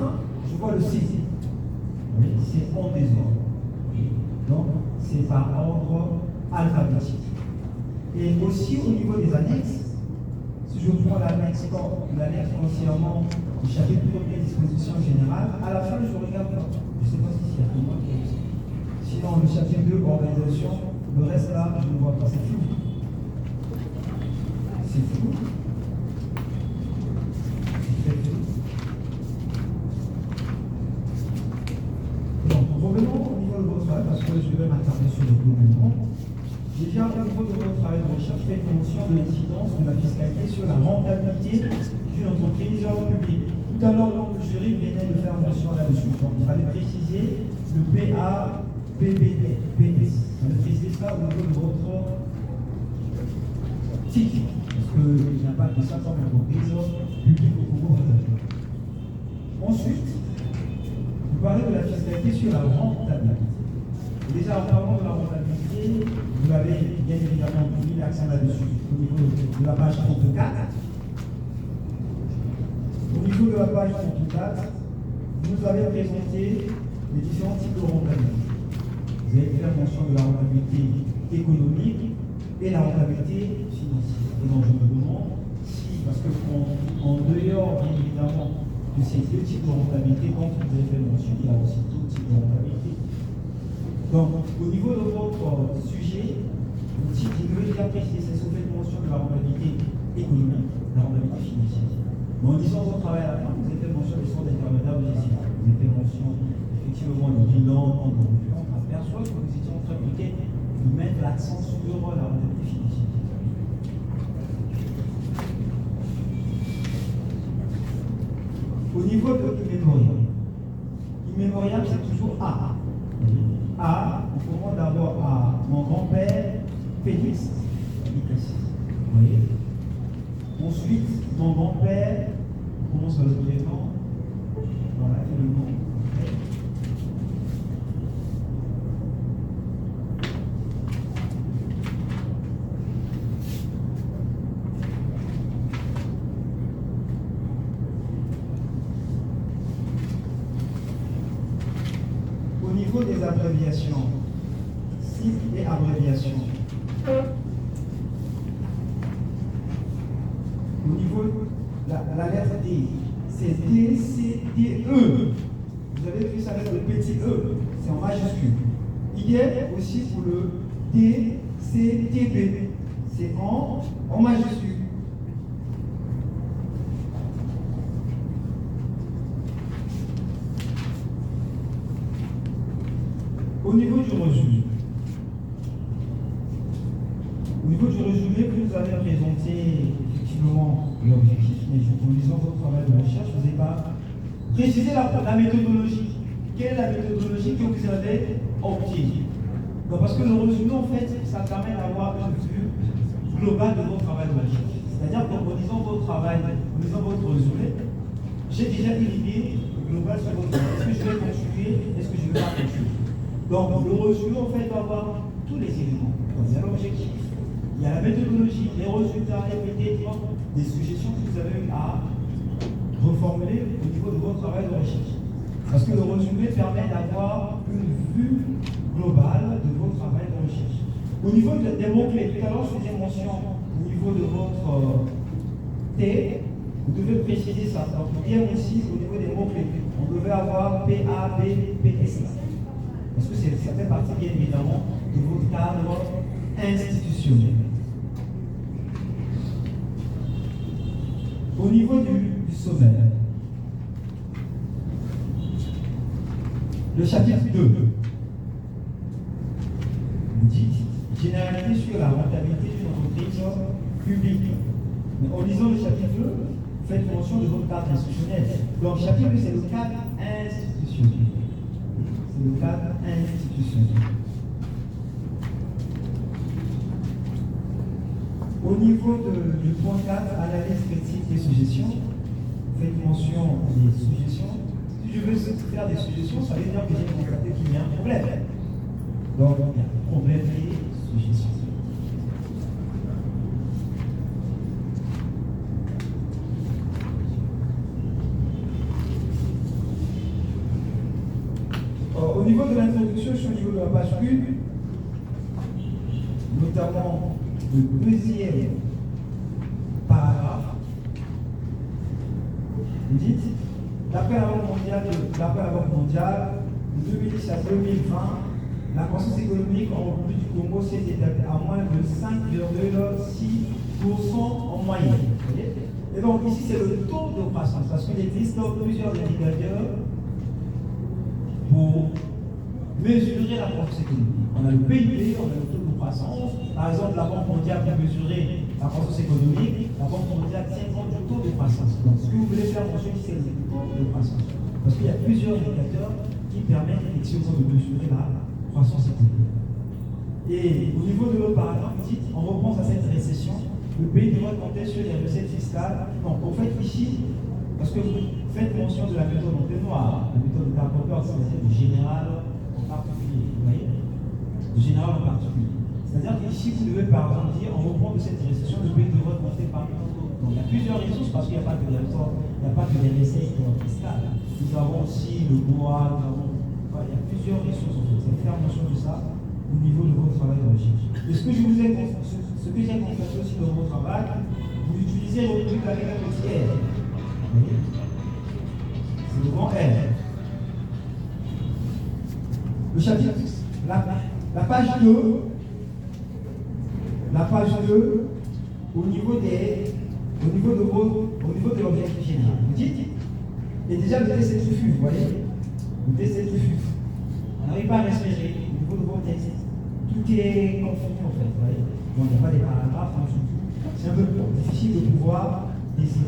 Speaker 5: je vois le C. Vous voyez? C'est en désordre. Donc, c'est par ordre alphabétique. Et aussi au niveau des annexes, si je prends l'annexe concernant le chapitre 1er disposition générale, à la fin je regarde, je ne sais pas si c'est pour moi qui est aussi. Sinon, le chapitre 2, organisation, le reste là, je ne vois pas, c'est flou. C'est flou. C'est très flou. Donc, revenons au niveau de votre travail, parce que je vais m'attarder sur le gouvernement. Déjà, au niveau de votre travail de recherche, faites mention de l'incidence de la fiscalité sur la rentabilité d'une entreprise publique. Tout à l'heure, le jury venait de faire mention là-dessus. Donc, il fallait préciser le PAPBS. Il fallait préciser ça au niveau de votre titre. Parce qu'il n'y a pas que ça comme entreprise publique au Congo. Ensuite, vous parlez de la fiscalité sur la rentabilité. Déjà, en parlant de la rentabilité, vous avez bien évidemment mis l'accent là-dessus au niveau de la page 34. Au niveau de la page 34, vous avez présenté les différents types de rentabilité. Vous avez fait mention de la rentabilité économique et la rentabilité financière. Et donc je me demande si, parce qu'en dehors bien évidemment de ces 2 types de rentabilité, quand vous avez fait mention, il y a aussi d'autres types de rentabilité. Donc, au niveau de votre sujet, vous devez bien préciser, c'est sous mention de la rentabilité économique, la rentabilité financière. Mais en disant votre travail à la fin, vous avez fait mention des centres d'intermédiaires de gestion. Vous avez fait mention effectivement du bilan, en conclusion. On aperçoit que vous étiez en train de mettre l'accent sur la rentabilité financière. Au niveau de l'immémorial, c'est toujours A. A, on commande d'abord à mon grand-père Félix, vous voyez. Ensuite, mon grand-père, on commence par le prénom, voilà, et le nom. Au niveau des abréviations, sigles et abréviations. Au niveau de la lettre D, c'est D, C, D, E. Vous avez vu ça avec le petit E, c'est en majuscule. Il y a aussi pour le D, C, D, B, c'est en majuscule. Au niveau du résumé, vous avez présenté effectivement l'objectif, mais en lisant votre travail de recherche, vous n'avez pas précisé la méthodologie. Quelle est la méthodologie que vous avez obtenue? Parce que le résumé, en fait, ça permet d'avoir une vue globale de votre travail de recherche. C'est-à-dire qu'en lisant votre travail, en lisant votre résumé, j'ai déjà une idée globale sur votre travail. Est-ce que je vais continuer? Est-ce que je ne vais pas continuer? Donc, le résumé, en fait, doit avoir tous les éléments. Donc, il y a l'objectif, il y a la méthodologie, les résultats et peut-être des suggestions que vous avez eu à reformuler au niveau de votre travail de recherche. Parce que le résumé permet d'avoir une vue globale de votre travail de recherche. Au niveau des mots-clés, tout à l'heure, je faisais mention au niveau de votre T, vous devez préciser ça. Donc, bien aussi au niveau des mots-clés. On devait avoir P, A, B, P, S. Parce que ça fait partie, bien évidemment, de votre cadre institutionnel. Au niveau du sommaire, le chapitre 2, vous dites généralité sur la rentabilité d'une entreprise publique. Mais en lisant le chapitre 2, vous faites mention de votre cadre institutionnel. Donc, le chapitre 2, c'est le cadre institutionnel. C'est le cadre institutionnel. Au niveau du point 4, analyse critique des suggestions, vous faites mention des suggestions. Si je veux faire des suggestions, ça veut dire que j'ai constaté qu'il y a un problème. Donc, il y a un problème des suggestions. Au niveau de l'introduction, je suis au niveau de la page 1, notamment le deuxième paragraphe. Vous dites, d'après la Banque mondiale, de 2010 à 2020, la croissance économique en République du Congo s'est établie à moins de 5,6% en moyenne. Et donc ici, c'est le taux de croissance, parce qu'il existe plusieurs indicateurs pour mesurer la croissance économique. On a le PIB, on a le taux de croissance. Par exemple, la Banque mondiale peut mesurer la croissance économique. La Banque mondiale tient compte du taux de croissance. Donc, ce que vous voulez faire mention ici, c'est le taux de croissance. Parce qu'il y a plusieurs indicateurs qui permettent effectivement de mesurer la croissance économique. Et au niveau de l'autre paragraphe, vous dites, en réponse à cette récession, le pays devrait compter sur les recettes fiscales. Donc, en fait, ici, parce que vous faites mention de la méthode en noire, la méthode de Carpenter, c'est-à-dire du général en particulier. Vous voyez? Du général en particulier. C'est-à-dire qu'ici, vous devez par exemple dire, en reprenant de cette récession, le pays devrait compter parmi d'autres. Donc, il y a plusieurs ressources parce qu'il n'y a pas que des ressources, il n'y a pas que des recettes fiscales. Nous avons aussi le bois, il y a plusieurs ressources en fait. C'est faire mention de ça au niveau de votre travail de recherche. Et ce que j'ai constaté aussi dans votre travail, vous utilisez le truc avec un petit R. C'est le grand R. Le chapitre, la page 2, au niveau de l'objectif général. Vous dites, et déjà le test est diffus, vous voyez, le test est diffus. On n'arrive pas à respirer au niveau de vos textes. Tout est confus en fait, vous voyez. Donc il n'y a pas des paragraphes, hein, c'est un peu difficile de pouvoir décider.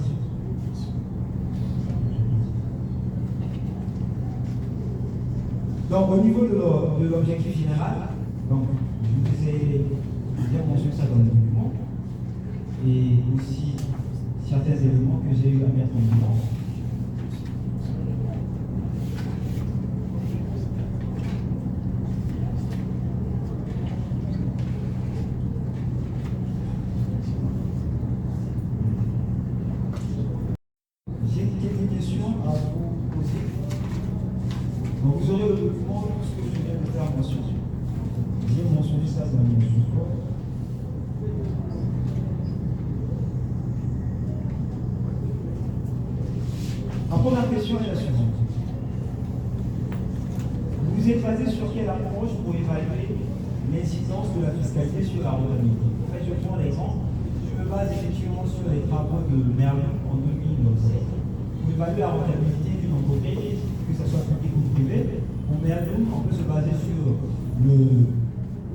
Speaker 5: Donc, au niveau de l'objectif général, donc, je vous ai bien mentionné ça dans le document, et aussi certains éléments que j'ai eu à mettre en avant. J'ai quelques questions à vous poser. Donc, vous aurez le document reprendre ce que je viens de faire mentionner. J'ai mentionné ça dans mon support. La première question est la suivante. Vous vous êtes basé sur quelle approche pour évaluer l'incidence de la fiscalité sur la rentabilité? En fait, je prends l'exemple. Je me base effectivement sur les travaux de Merlin en 2007. Pour évaluer la rentabilité d'une entreprise, que ce soit public ou privé, pour Merlin, on peut se baser sur le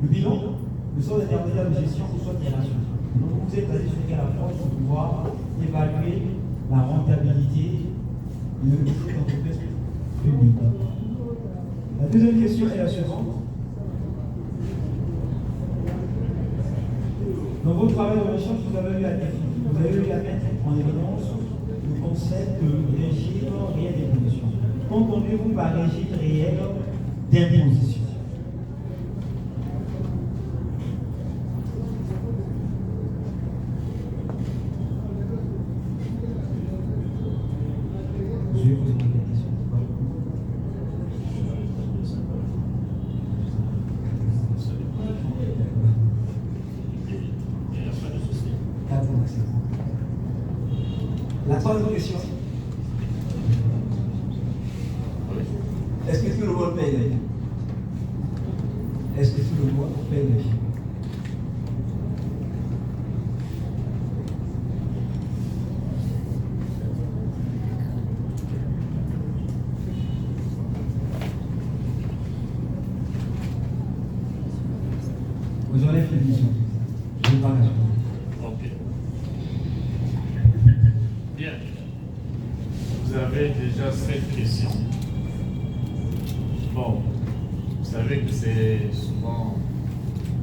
Speaker 5: bilan, le solde intermédiaire de gestion ou soit des ratios. Donc vous êtes basé sur quelle approche pour pouvoir évaluer la rentabilité de cette entreprise publique? La deuxième question est la suivante. Dans votre travail de recherche, vous avez eu à mettre en évidence le concept de régime réel d'imposition. Qu'entendez-vous par régime réel d'imposition? Je vais poser quelques questions. La troisième question. Est-ce que tout le monde paye l'impôt? Est-ce que tout le monde paye l'impôt? Vous enlèvez l'émission. Je ne vais pas répondre.
Speaker 1: Ok. Bien. Vous avez déjà 7 questions. Bon, vous savez que c'est souvent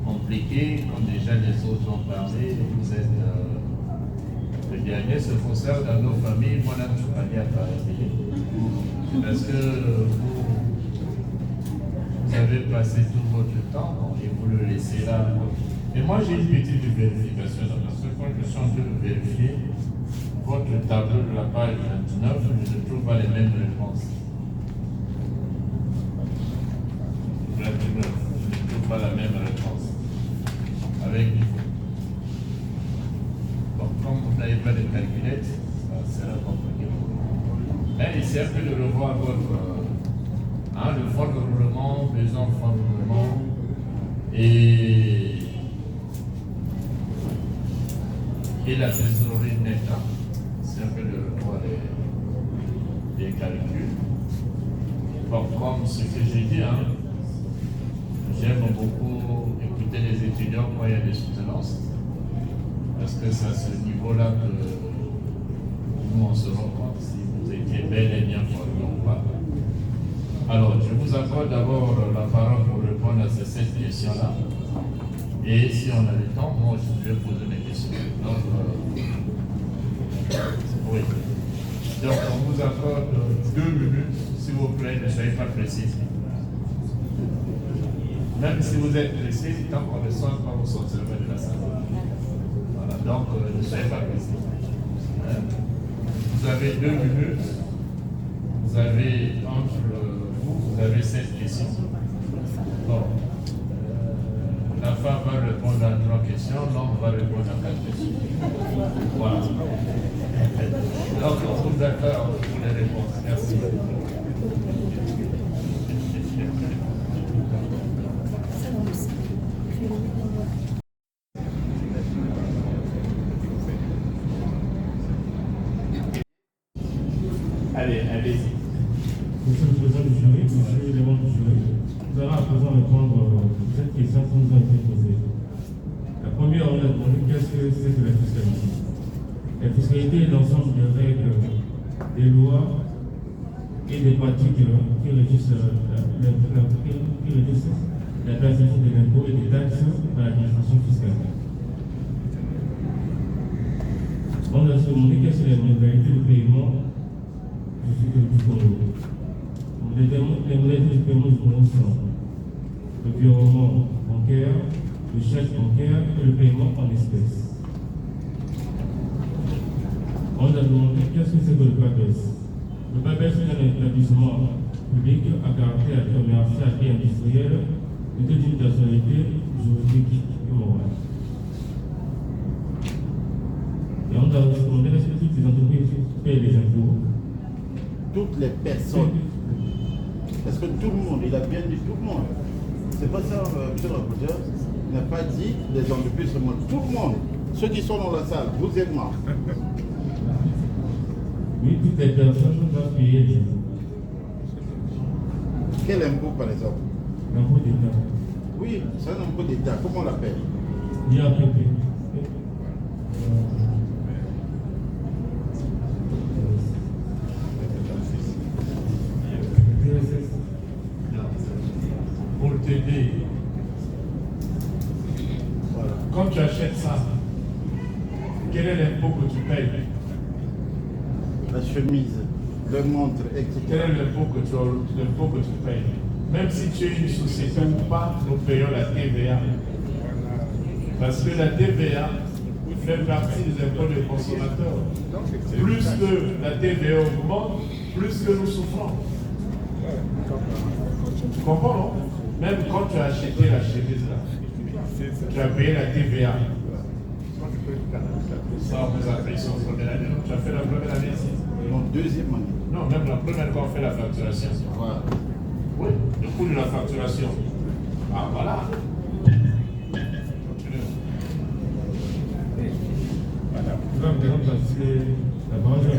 Speaker 1: compliqué, comme déjà les autres ont parlé. Vous êtes le dernier, c'est pour ça dans nos familles, moi, là, je ne suis pas allé à parler. Parce que vous avez passé tout votre temps et vous le laissez là. Et moi, j'ai une petite vérification, parce que quand je suis en train de vérifier votre tableau de la page 29, je ne trouve pas les mêmes réponses. 29, je ne trouve pas la même réponse. Avec bon, comme vous n'avez pas de calculette, ça sera compliqué pour vous. Mais il sert de revoir le fonds de roulement, besoin de fonds de roulement et la trésorerie nette. C'est un peu de revoir les calculs. Bon, comme ce que j'ai dit, j'aime beaucoup écouter les étudiants quand il y a des soutenances, parce que c'est à ce niveau-là que nous on se rend compte si vous étiez bel et bien formé ou pas. Alors, je vous accorde d'abord la parole pour répondre à ces 7 questions-là. Et si on a le temps, moi je vais poser mes questions. Donc, oui. Donc, on vous accorde 2 minutes, s'il vous plaît, ne soyez pas précis. Même si vous êtes précis, tant qu'on ne sort pas, vous sortirez de la salle. Voilà, donc ne soyez pas précis. Vous avez 2 minutes, vous avez vous avez 7 questions. Bon. La femme va répondre à 3 questions, l'homme va répondre à 4 questions. Voilà. Donc, on vous accorde pour les réponses. Merci. Allez, allez-y.
Speaker 2: Monsieur le Président du jury, monsieur les membres du jury, vous allez à présent répondre cette question qui nous a été posée. La première, on a demandé qu'est-ce que c'est que la fiscalité. La fiscalité est l'ensemble des règles, des lois et des pratiques qui régissent la classification des impôts et des taxes dans l'administration fiscale. On a demandé quelles sont les modalités de paiement du Congo. Les modalités de paiement du Congo sont le virement bancaire, le chèque bancaire et le paiement en espèces. On a demandé qu'est-ce que c'est que le PAPES. Le PAPES est un établissement public à caractère commercial et industriel était d'une personnalité juridique et morale. Et on doit répondre, est-ce que toutes les entreprises paient les impôts?
Speaker 4: Toutes les personnes. Parce que tout le monde, il a bien dit tout le monde. C'est pas ça, monsieur le rapporteur. Il n'a pas dit les entreprises seulement. Tout le monde. Ceux qui sont dans la salle, vous et moi.
Speaker 2: Oui, toutes les personnes doivent payer les impôts.
Speaker 4: Quel impôt, par exemple?
Speaker 2: L'impôt d'État.
Speaker 4: Oui, c'est un impôt d'État. Comment on l'appelle?
Speaker 2: l'IAPP.
Speaker 1: Pour t'aider, quand tu achètes ça, quel est l'impôt que tu payes?
Speaker 4: La chemise, le montre, etc.
Speaker 1: Quel est l'impôt que tu payes? Même si tu es une société ou pas, nous payons la TVA. Parce que la TVA fait partie des impôts des consommateurs. Plus que la TVA augmente, plus que nous souffrons. Tu comprends, non? Même quand tu as acheté la chemise là, tu as payé la TVA. Ça, on vous a payé sur la première année. Tu as fait la première année ici?
Speaker 4: Non, deuxième année.
Speaker 1: Non, même la première fois, on fait la facturation.
Speaker 4: Voilà.
Speaker 1: Oui, le coût de la facturation. Ah, voilà. Continue.
Speaker 2: Là, maintenant, parce que la base est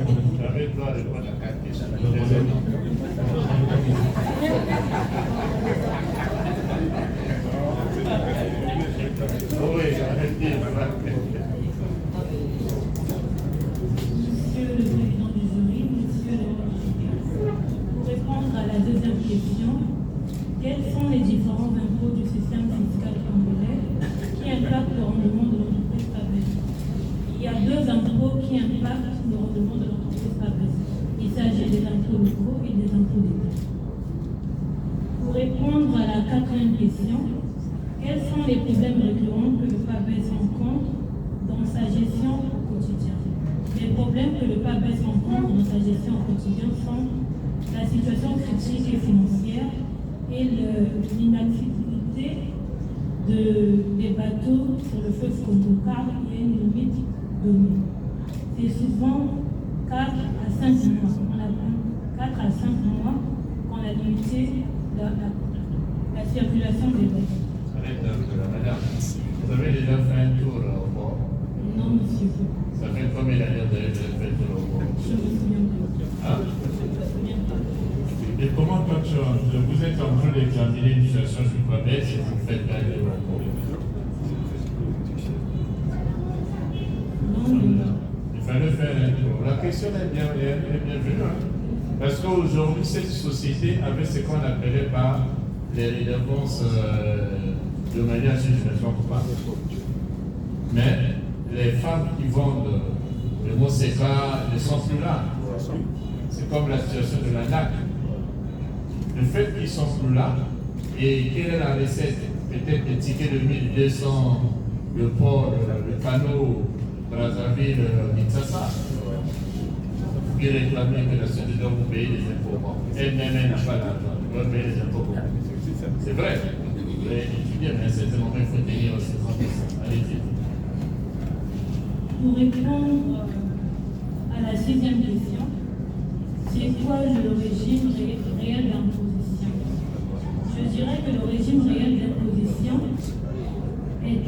Speaker 1: J'avais le droit de répondre à 4 questions. Oui, arrêtez.
Speaker 3: Monsieur le président du jury, monsieur le président, pour répondre à la deuxième question, quels sont les différents impôts du système fiscal congolais qui impactent le rendement de l'entreprise PABES? Il y a deux impôts qui impactent le rendement de l'entreprise PABES. Il s'agit des impôts locaux et des impôts d'État. Pour répondre à la quatrième question, quels sont les problèmes récurrents que le PABES rencontre dans sa gestion au quotidien? Les problèmes que le PABES rencontre dans sa gestion au quotidien sont la situation critique et financière et l'inaccessibilité des bateaux sur le fleuve Congo, car il y a une limite donnée. C'est souvent 4 à 5 mois. On a 4 à 5 mois qu'on a limité la circulation des bateaux.
Speaker 1: Madame, vous avez déjà fait un tour au bord?
Speaker 3: Non, monsieur.
Speaker 1: Ça fait combien d'années que vous avez déjà fait un tour au bord?
Speaker 3: Je me souviens pas.
Speaker 1: Hein?
Speaker 3: Je me souviens pas.
Speaker 1: Et comment quand vous êtes en train d'examiner une situation sur PABES et vous faites un tour au bord?
Speaker 3: Non,
Speaker 1: Il fallait faire un tour. La question est bienvenue. Hein? Parce qu'aujourd'hui, cette société avait ce qu'on appelait par les redevances de manière, si je ne me trompe pas. Mais les femmes qui vendent le Moseka ne sont plus là. C'est comme la situation de la NAC. Le fait qu'ils ne sont plus là, et quelle est la recette? Peut-être des tickets de 1200, le port, le canot, Brazzaville, Kinshasa. Qui réclamaient que la société doit vous payer des impôts. Elle-même n'a pas d'argent, elle doit payer des impôts. C'est vrai, vous voulez étudier, mais à un certain moment, il faut tenir aussi compte de ça. Allez-y.
Speaker 3: Pour répondre à la sixième question, c'est quoi le régime réel d'imposition? Je dirais que le régime réel d'imposition est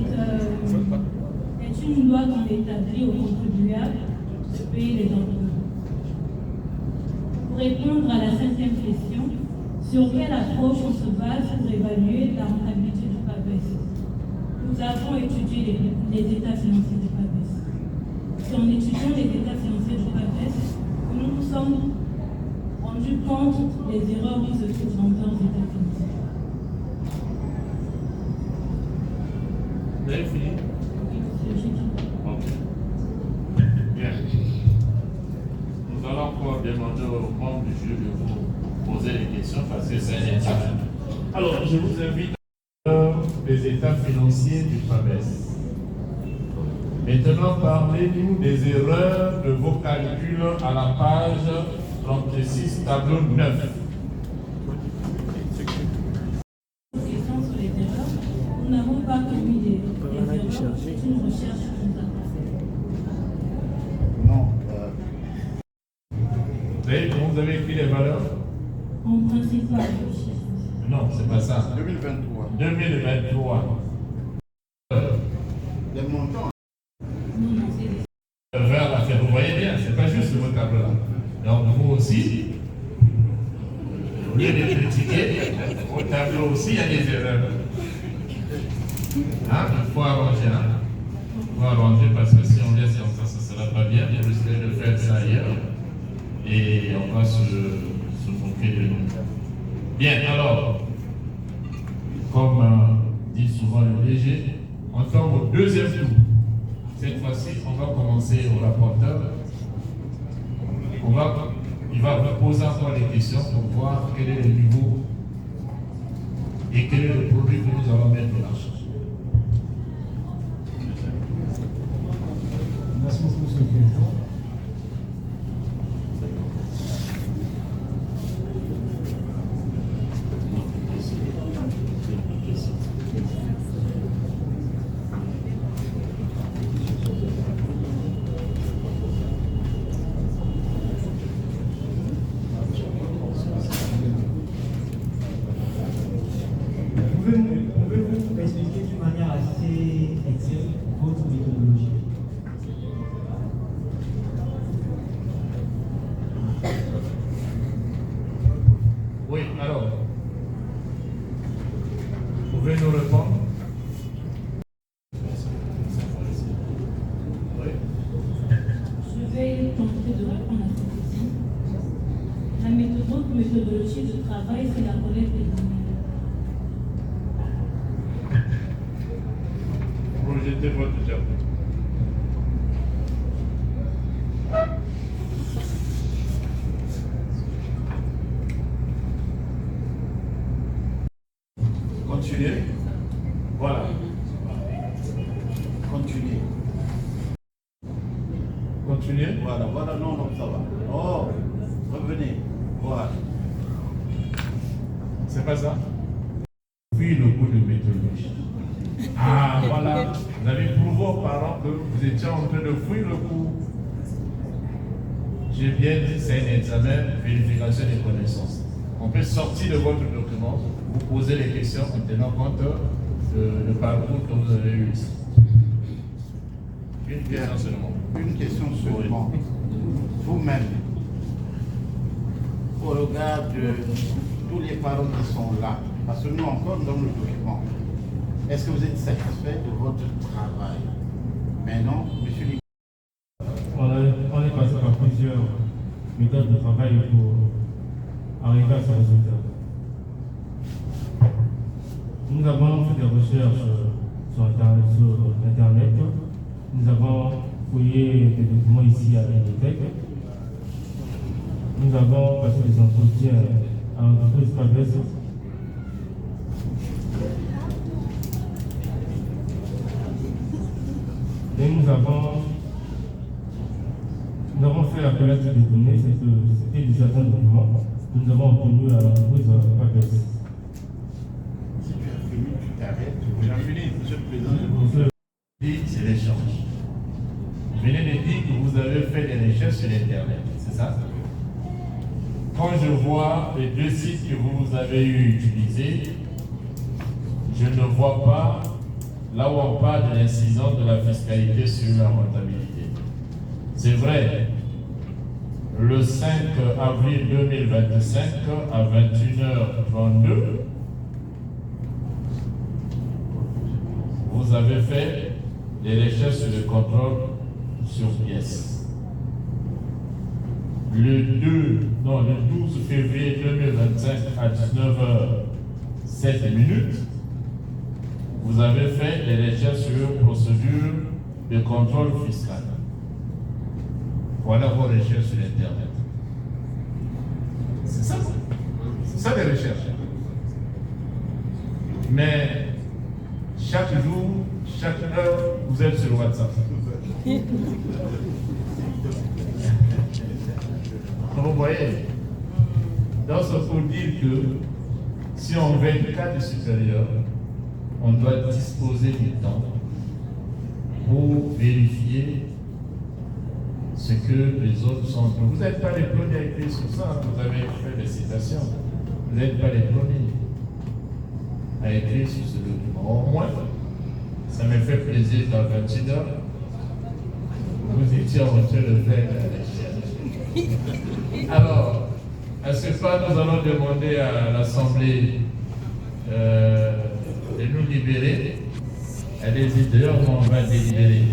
Speaker 3: une loi qu'on établit aux contribuables de payer les impôts. Pour répondre à la cinquième question, sur quelle approche on se base pour évaluer la rentabilité du PABES? Nous avons étudié les états financiers du PABES. C'est en étudiant les états financiers du PABES que nous nous sommes rendus compte des erreurs qui se trouvent dans leurs états financiers.
Speaker 1: Vous avez fini? Ok. Bien. Nous allons encore demander aux membres du jury de vous poser des questions parce que c'est un examen. Alors, je vous invite à des états financiers du PABES. Maintenant, parlez-nous des erreurs de vos calculs à la page 36, tableau 9.
Speaker 3: pas commis des erreurs. C'est une recherche que nous avons faite.
Speaker 4: Non.
Speaker 1: Vous savez comment vous avez écrit les valeurs?
Speaker 3: En principal, chef.
Speaker 1: Non, c'est pas ça.
Speaker 4: 2023.
Speaker 1: 2023.
Speaker 4: Les montants.
Speaker 3: Non, non, c'est
Speaker 1: Vers la fête, vous voyez bien, c'est pas juste ce vocable-là. Donc vous aussi, au lieu de critiquer, au tableau aussi, il y a des erreurs. Hein? Il faut arranger. Hein? Il faut arranger parce que si on laisse comme ça, ce ne sera pas bien. On risque de faire ça ailleurs. Et on va se moquer de nous. Bien, alors, comme dit souvent le DG, on tombe au deuxième tour. Cette fois-ci, on va commencer au rapporteur. Il va vous poser encore les questions pour voir quel est le niveau et quel est le produit que nous allons mettre en marche.
Speaker 5: Merci beaucoup, Monsieur le Président. Pouvez-vous expliquer d'une manière assez exacte votre méthodologie?
Speaker 1: Oui, alors, vous pouvez nous répondre? Oui.
Speaker 3: Je vais tenter de répondre à cette question. La méthodologie de travail, c'est la collecte des données.
Speaker 1: Projetez votre diapo. Continuez. Voilà.
Speaker 4: Continuez.
Speaker 1: Continuez.
Speaker 4: Voilà, voilà, non, non, ça va. Oh, revenez. Voilà.
Speaker 1: C'est pas ça? Puis le coup de méthodologie. Ah, voilà. Vous avez prouvé aux parents que vous étiez en train de fuir le cours. J'ai bien dit, c'est un examen vérification des connaissances. On peut sortir de votre document, vous poser les questions en tenant compte de parcours que vous avez eu ici. Une question seulement.
Speaker 4: Une question seulement. Vous-même, au regard de tous les parents qui sont là, parce que nous encore dans le document, est-ce que vous êtes satisfait de votre travail? Maintenant, monsieur
Speaker 2: On est passé par plusieurs méthodes de travail pour arriver à ce résultat. Nous avons fait des recherches sur Internet. Nous avons fouillé des documents ici à la bibliothèque. Nous avons passé des entretiens à l'entreprise Pabès. Et nous avons fait la collecte des données, c'était des certains documents que nous avons obtenus à l'entreprise Pabès.
Speaker 4: Si tu as fini, tu t'arrêtes.
Speaker 1: J'ai fini.
Speaker 4: Monsieur le Président,
Speaker 1: Dit, c'est l'échange. Vous venez de dire que vous avez fait des recherches sur Internet, c'est ça? Quand je vois les deux sites que vous avez utilisés, je ne vois pas là où on parle de l'incidence de la fiscalité sur la rentabilité. C'est vrai, le 5 avril 2025 à 21h32, vous avez fait des recherches sur le contrôle sur pièces. Le 12 février 2025 à 19h07, vous avez fait des recherches sur procédure de contrôle fiscal. Voilà vos recherches sur Internet. C'est ça les recherches. Mais chaque jour, chaque heure, vous êtes sur WhatsApp. Vous voyez? Donc, il faut dire que si on veut 4 supérieurs,
Speaker 6: on doit disposer du temps pour vérifier ce que les autres sont. Vous n'êtes pas les premiers à écrire sur ça, vous avez fait des citations. Vous n'êtes pas les premiers à écrire sur ce document. Au moins, ça me fait plaisir qu'à 21h, vous étiez en train de faire. Alors, à ce pas, nous allons demander à l'Assemblée de nous libérer. Allez-y dehors, on va délibérer.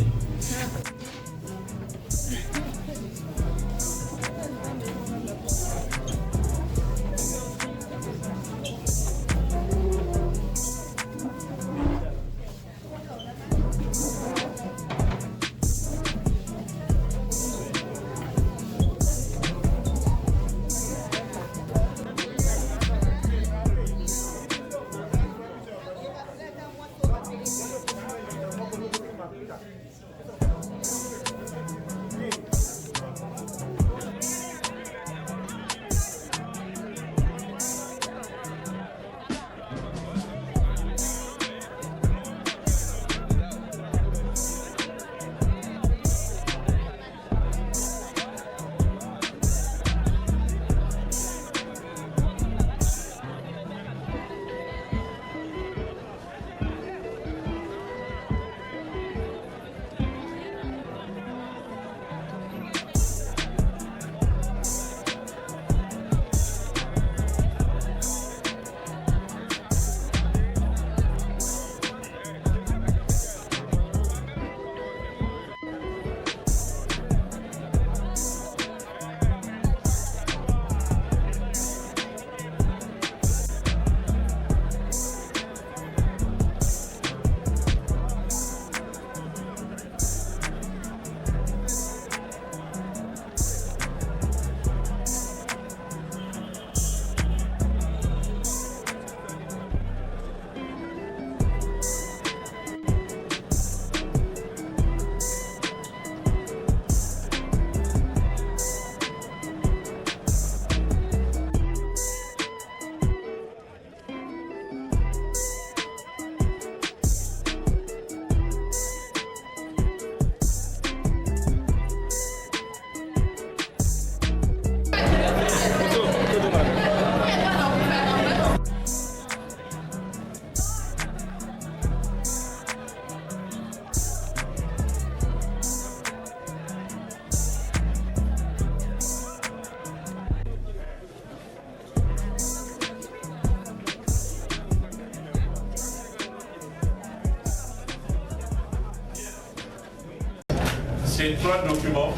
Speaker 1: Ces trois documents,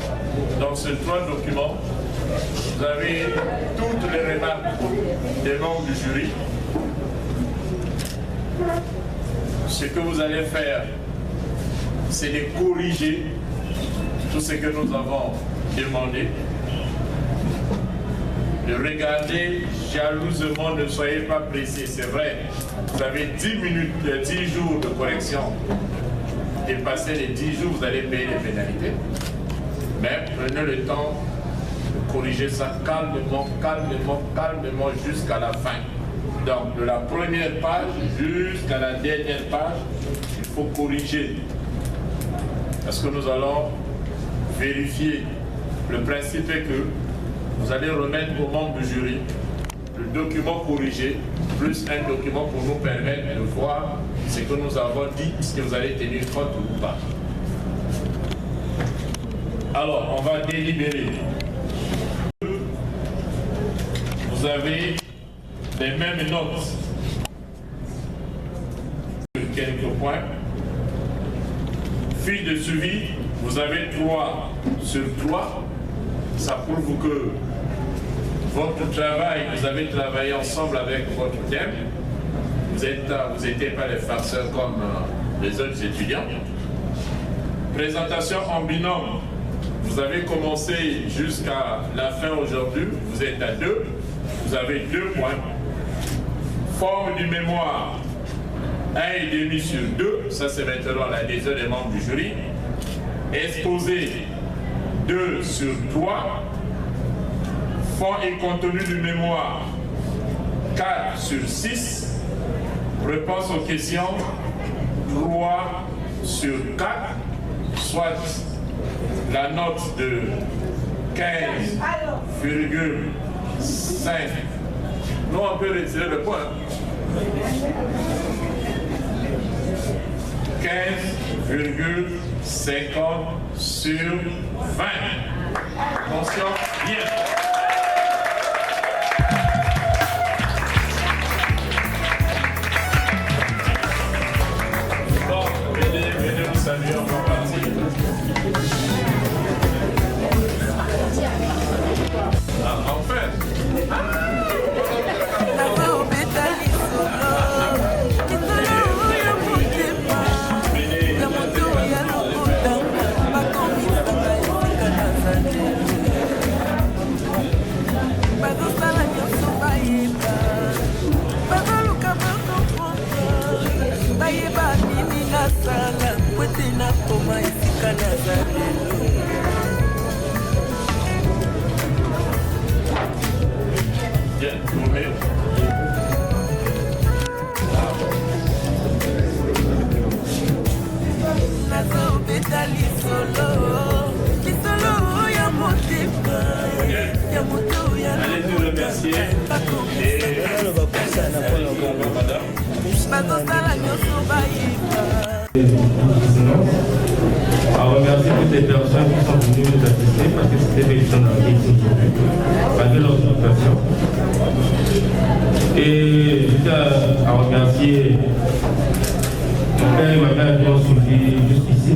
Speaker 1: dans ces trois documents, vous avez toutes les remarques des membres du jury. Ce que vous allez faire, c'est de corriger tout ce que nous avons demandé. De regarder jalousement, ne soyez pas pressés, c'est vrai. Vous avez 10 minutes, 10 jours de correction. Dépasser les 10 jours, vous allez payer les pénalités. Mais prenez le temps de corriger ça calmement, calmement, calmement jusqu'à la fin. Donc de la première page jusqu'à la dernière page, il faut corriger. Parce que nous allons vérifier. Le principe est que vous allez remettre aux membres du jury le document corrigé, plus un document pour nous permettre de voir ce que nous avons dit, est-ce que vous allez tenir compte ou pas. Alors, on va délibérer. Vous avez les mêmes notes sur quelques points. Fiche de suivi, vous avez 3 sur 3. Ça prouve que votre travail, vous avez travaillé ensemble avec votre thème. Vous n'étiez pas des farceurs comme les autres étudiants. Présentation en binôme. Vous avez commencé jusqu'à la fin aujourd'hui. Vous êtes à 2. Vous avez 2 points. Forme du mémoire. 1,5 sur 2. Ça, c'est maintenant la décision des membres du jury. Exposé 2 sur 3. Fond et contenu du mémoire 4 sur 6. Réponse aux questions 3 sur 4, soit la note de 15,5. Non, on peut retirer le point. 15,50 sur 20. Attention, bien. Bon, venez vous saluer, on va partir. En fait. Bien, vous mettez. Allez nous remercier.
Speaker 2: À remercier toutes les personnes qui sont venues nous assister parce que c'était extraordinaire ici aujourd'hui, malgré leur occupation. Et juste à remercier mon père et ma mère qui ont suivi jusqu'ici.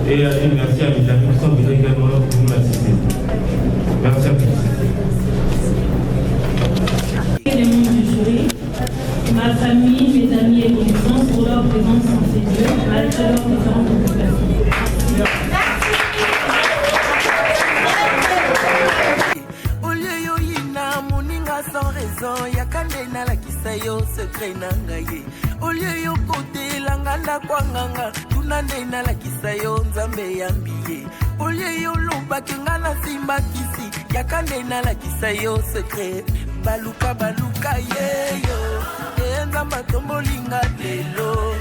Speaker 2: Et à dire merci à mes amis qui sont venus également pour nous assister. Merci à tous.
Speaker 3: Les membres du jury, ma famille, mes amis et connaissances pour leur présence en ces lieux, malgré leurs différentes occupations.
Speaker 7: Sans raison, yakandena la kisayo secret nangaye. Olio yo kote langanda kwa nganga, tunanena la kisayo nzambe yambiye. Olio yo loba kengana simba kisi, yakandena la kisayo secret. Baluka baluka yeyo, nzamba tombolinga lelo.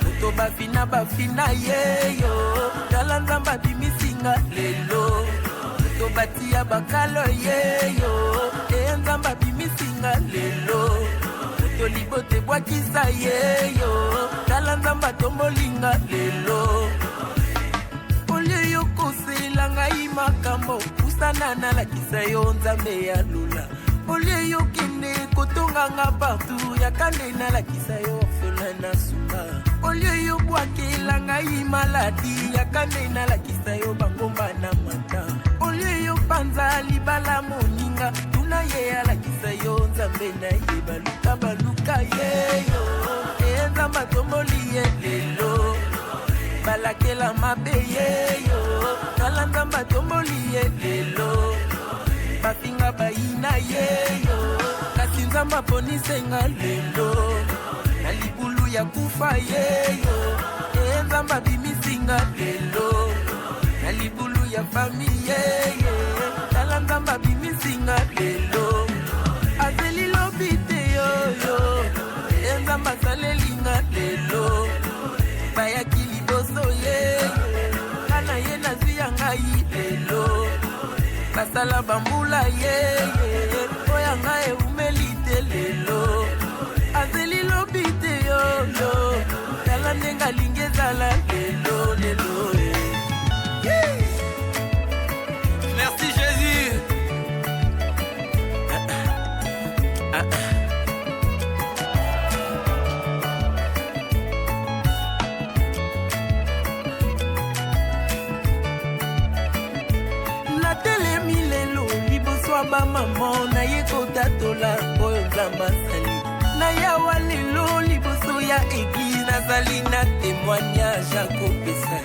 Speaker 7: Muto bafina yeyo, dala nzamba bimisinga lelo. Muto batia bakalo yeyo, nzamba bimisinga lelo. Muto libote bwakisa yeyo, dala nzamba tombolinga lelo. Olio yo kosela ngai makambo, pusana na la kisayo nzambe ya lula. Olio yo kende kotonga nga partout, yakande na la kisayo orphelin na suka. Olio yo bwakela ngai maladi, yakande na la kisayo bangomba na mata. Olio yo panza libala moninga, tuna ye ala kisayo nzambe na ye baluka baluka yeyo. Nzamba tomboli ye lelo, balakela mabe yeyo, kala nzamba tomboli ye lelo. Bafinga baina yeyo, kasi nzamba ponisenga lelo. Na libulu ya kufa yeyo, nzamba bimisinga lelo. Na libulu ya fami yeyo, kala nzamba bimisinga lelo. Azeli lobite yoyo, nzamba salelinga lelo. Bayaki liboso yeyo, kana ye nazwi ya ngai lelo. Basala bambula yeye, oya ngae umelite lelo. Azeli lobite yo, tala nenga lingezala lelo lelo. Merci Jésus. Ba maman na ye kotatola oyo nzamba sali na yawa lelo liboso ya église nazali na témoignage akopesa